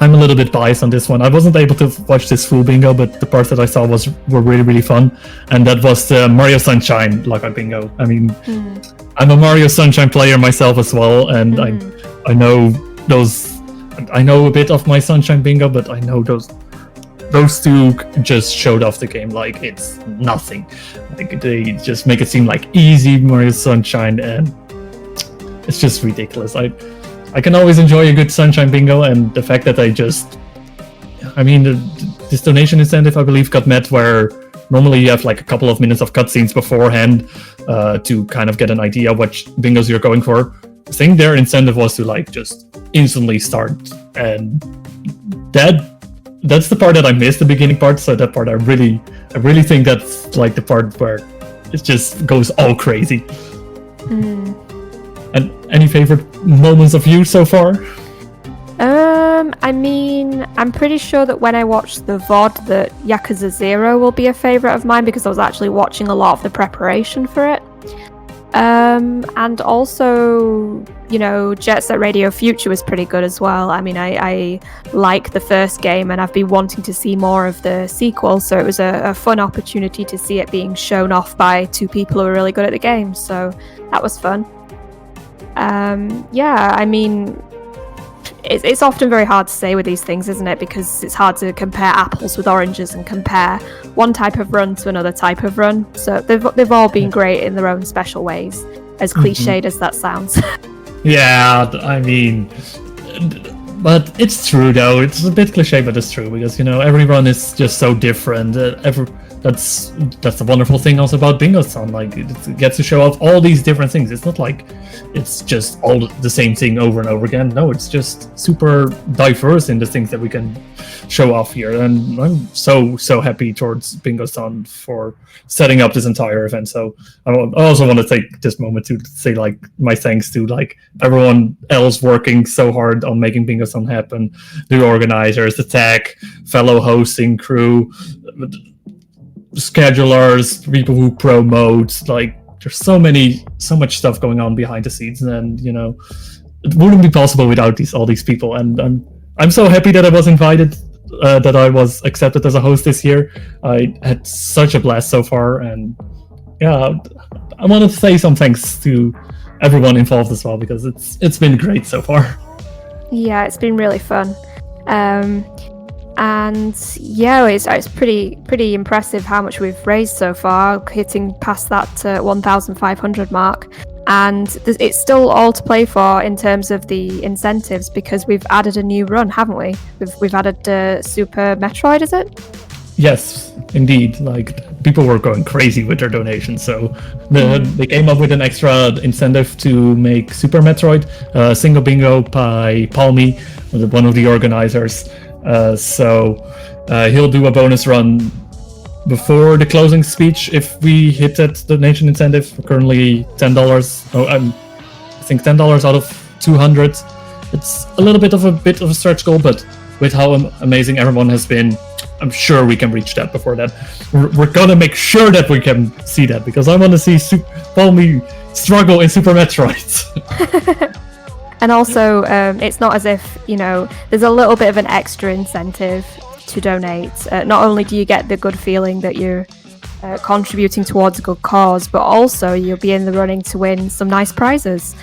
I'm a little bit biased on this one. I wasn't able to watch this full bingo, but the parts that I saw were really, really fun. And that was the Mario Sunshine lockout bingo. I mean, I'm a Mario Sunshine player myself as well, and I know a bit of my Sunshine bingo, but I know those two just showed off the game like it's nothing. Like, they just make it seem like easy Mario Sunshine, and it's just ridiculous. I can always enjoy a good Sunshine bingo, and the fact that this donation incentive, I believe, got met where normally you have a couple of minutes of cutscenes beforehand to kind of get an idea what bingos you're going for. I think their incentive was to just instantly start, and that's the part that I missed, the beginning part. So that part I really think that's the part where it just goes all crazy. And any favorite moments of you so far? I mean, I'm pretty sure that when I watched the VOD that Yakuza 0 will be a favourite of mine because I was actually watching a lot of the preparation for it. And also, Jet Set Radio Future was pretty good as well. I mean, I like the first game and I've been wanting to see more of the sequel, so it was a fun opportunity to see it being shown off by two people who are really good at the game, so that was fun. Yeah, I mean, it's often very hard to say with these things, isn't it? Because it's hard to compare apples with oranges and compare one type of run to another type of run. So they've all been great in their own special ways, as cliched as that sounds. Yeah, I mean, but it's true though. It's a bit cliche, but it's true because every run is just so different. That's the wonderful thing also about Bingothon. Like it gets to show off all these different things. It's not like it's just all the same thing over and over again. No, it's just super diverse in the things that we can show off here. And I'm so happy towards Bingothon for setting up this entire event. So I also want to take this moment to say like my thanks to like everyone else working so hard on making Bingothon happen, the organizers, the tech, fellow hosting crew, schedulers, people who promote. Like there's so much stuff going on behind the scenes, and it wouldn't be possible without all these people. And I'm so happy that I was invited, that I was accepted as a host this year. I had such a blast so far, and yeah, I wanted to say some thanks to everyone involved as well because it's been great so far. Yeah, it's been really fun. And yeah, it's pretty impressive how much we've raised so far, hitting past that 1,500 mark. And it's still all to play for in terms of the incentives because we've added a new run, haven't we? We've added Super Metroid, is it? Yes, indeed. Like people were going crazy with their donations, so they came up with an extra incentive to make Super Metroid single bingo by Palmy, one of the organizers. So he'll do a bonus run before the closing speech if we hit that donation incentive. Currently $10. I think $10 out of 200. It's a little bit of a stretch goal, but with how amazing everyone has been, I'm sure we can reach that before that. We're gonna make sure that we can see that because I want to see Palmy struggle in Super Metroid. And also, it's not as if, there's a little bit of an extra incentive to donate. Not only do you get the good feeling that you're contributing towards a good cause, but also you'll be in the running to win some nice prizes.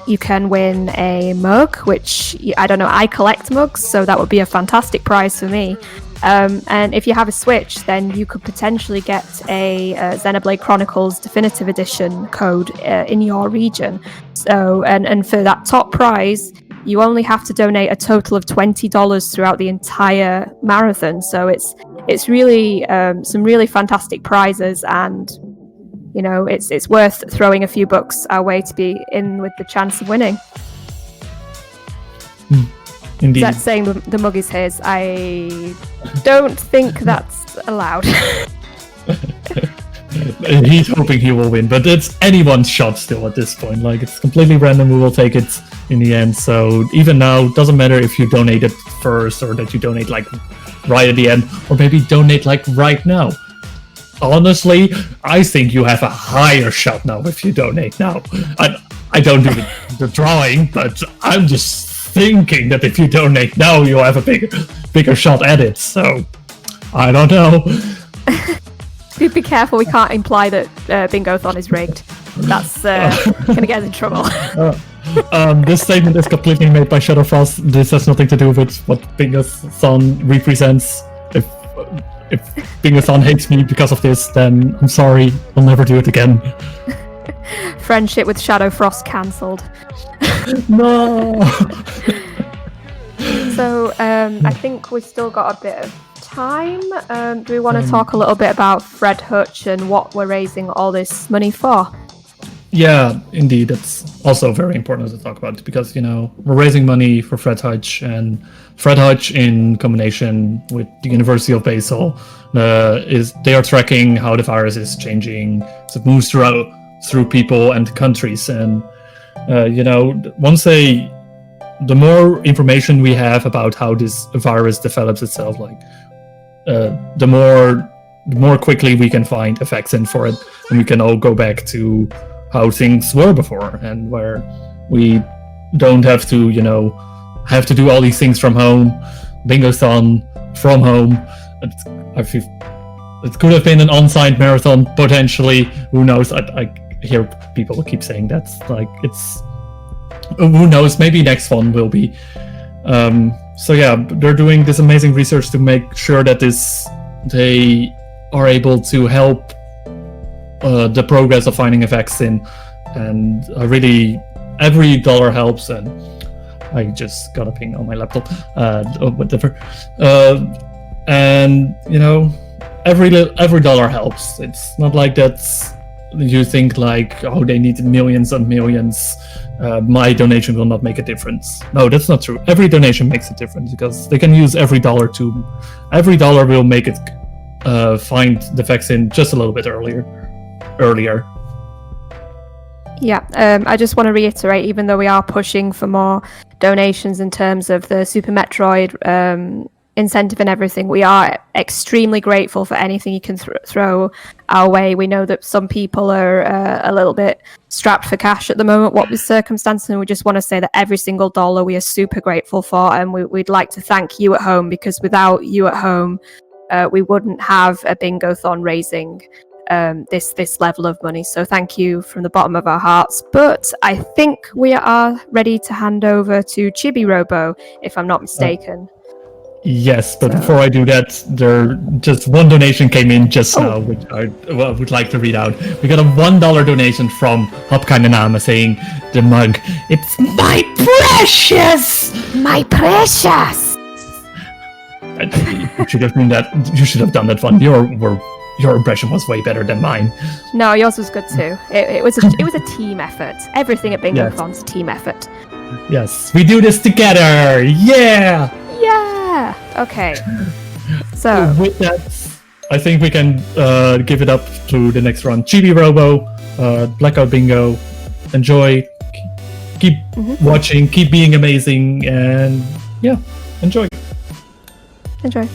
You can win a mug, which, I don't know, I collect mugs, so that would be a fantastic prize for me. And if you have a Switch, then you could potentially get a Xenoblade Chronicles Definitive Edition code in your region. So, and for that top prize, you only have to donate a total of $20 throughout the entire marathon. So it's really some really fantastic prizes, and it's worth throwing a few bucks our way to be in with the chance of winning. Indeed. That's saying the mug is his. I don't think that's allowed. He's hoping he will win, but it's anyone's shot still at this point. Like, it's completely random who will take it in the end. So even now, it doesn't matter if you donate it first or that you donate like right at the end, or maybe donate like right now. Honestly, I think you have a higher shot now if you donate now. I don't do the drawing, but I'm just thinking that if you donate now, you'll have a bigger shot at it. So I don't know. Be careful, we can't imply that Bingothon is rigged. That's gonna get us in trouble. This statement is completely made by Shadowfrost. This has nothing to do with what Bingothon represents. If Bingothon hates me because of this, then I'm sorry, I'll never do it again. Friendship with Shadowfrost cancelled. No! So, I think we've still got a bit of time. Do we want to talk a little bit about Fred Hutch and what we're raising all this money for? Yeah, indeed. That's also very important to talk about because, we're raising money for Fred Hutch, and Fred Hutch in combination with the University of Basel they are tracking how the virus is changing. So it moves through people and countries. And, the more information we have about how this virus develops itself, the more quickly we can find a vaccine for it, and we can all go back to how things were before, and where we don't have to, do all these things from home. Bingothon from home. It could have been an on-site marathon potentially. Who knows? I hear people keep saying that's it's who knows? Maybe next one will be. So yeah, they're doing this amazing research to make sure that they are able to help the progress of finding a vaccine, and really every dollar helps. And I just got a ping on my laptop, or whatever. And you know, every dollar helps. It's not like that you think like, oh, they need millions and millions. My donation will not make a difference. No, that's not true. Every donation makes a difference because they can use every dollar will make it find the vaccine just a little bit earlier. Yeah, I just want to reiterate, even though we are pushing for more donations in terms of the Super Metroid incentive and everything, we are extremely grateful for anything you can throw our way. We know that some people are a little bit strapped for cash at the moment, what with circumstances, and we just want to say that every single dollar we are super grateful for, and we'd like to thank you at home, because without you at home, we wouldn't have a Bingothon raising this level of money. So thank you from the bottom of our hearts. But I think we are ready to hand over to Chibi Robo, if I'm not mistaken. Yes, but before I do that, there just one donation came in just now, which I would like to read out. We got a $1 donation from Hopkainanama saying, the mug, it's my precious! My precious! You should have done that. You should have done that one. Your impression was way better than mine. No, yours was good too. It was a team effort. Everything at Bingothon's a team effort. Yes, we do this together. Yeah. Yeah. Okay. So with that, I think we can give it up to the next round. Chibi Robo, Blackout Bingo. Enjoy. Keep watching. Keep being amazing, and yeah, enjoy. Enjoy.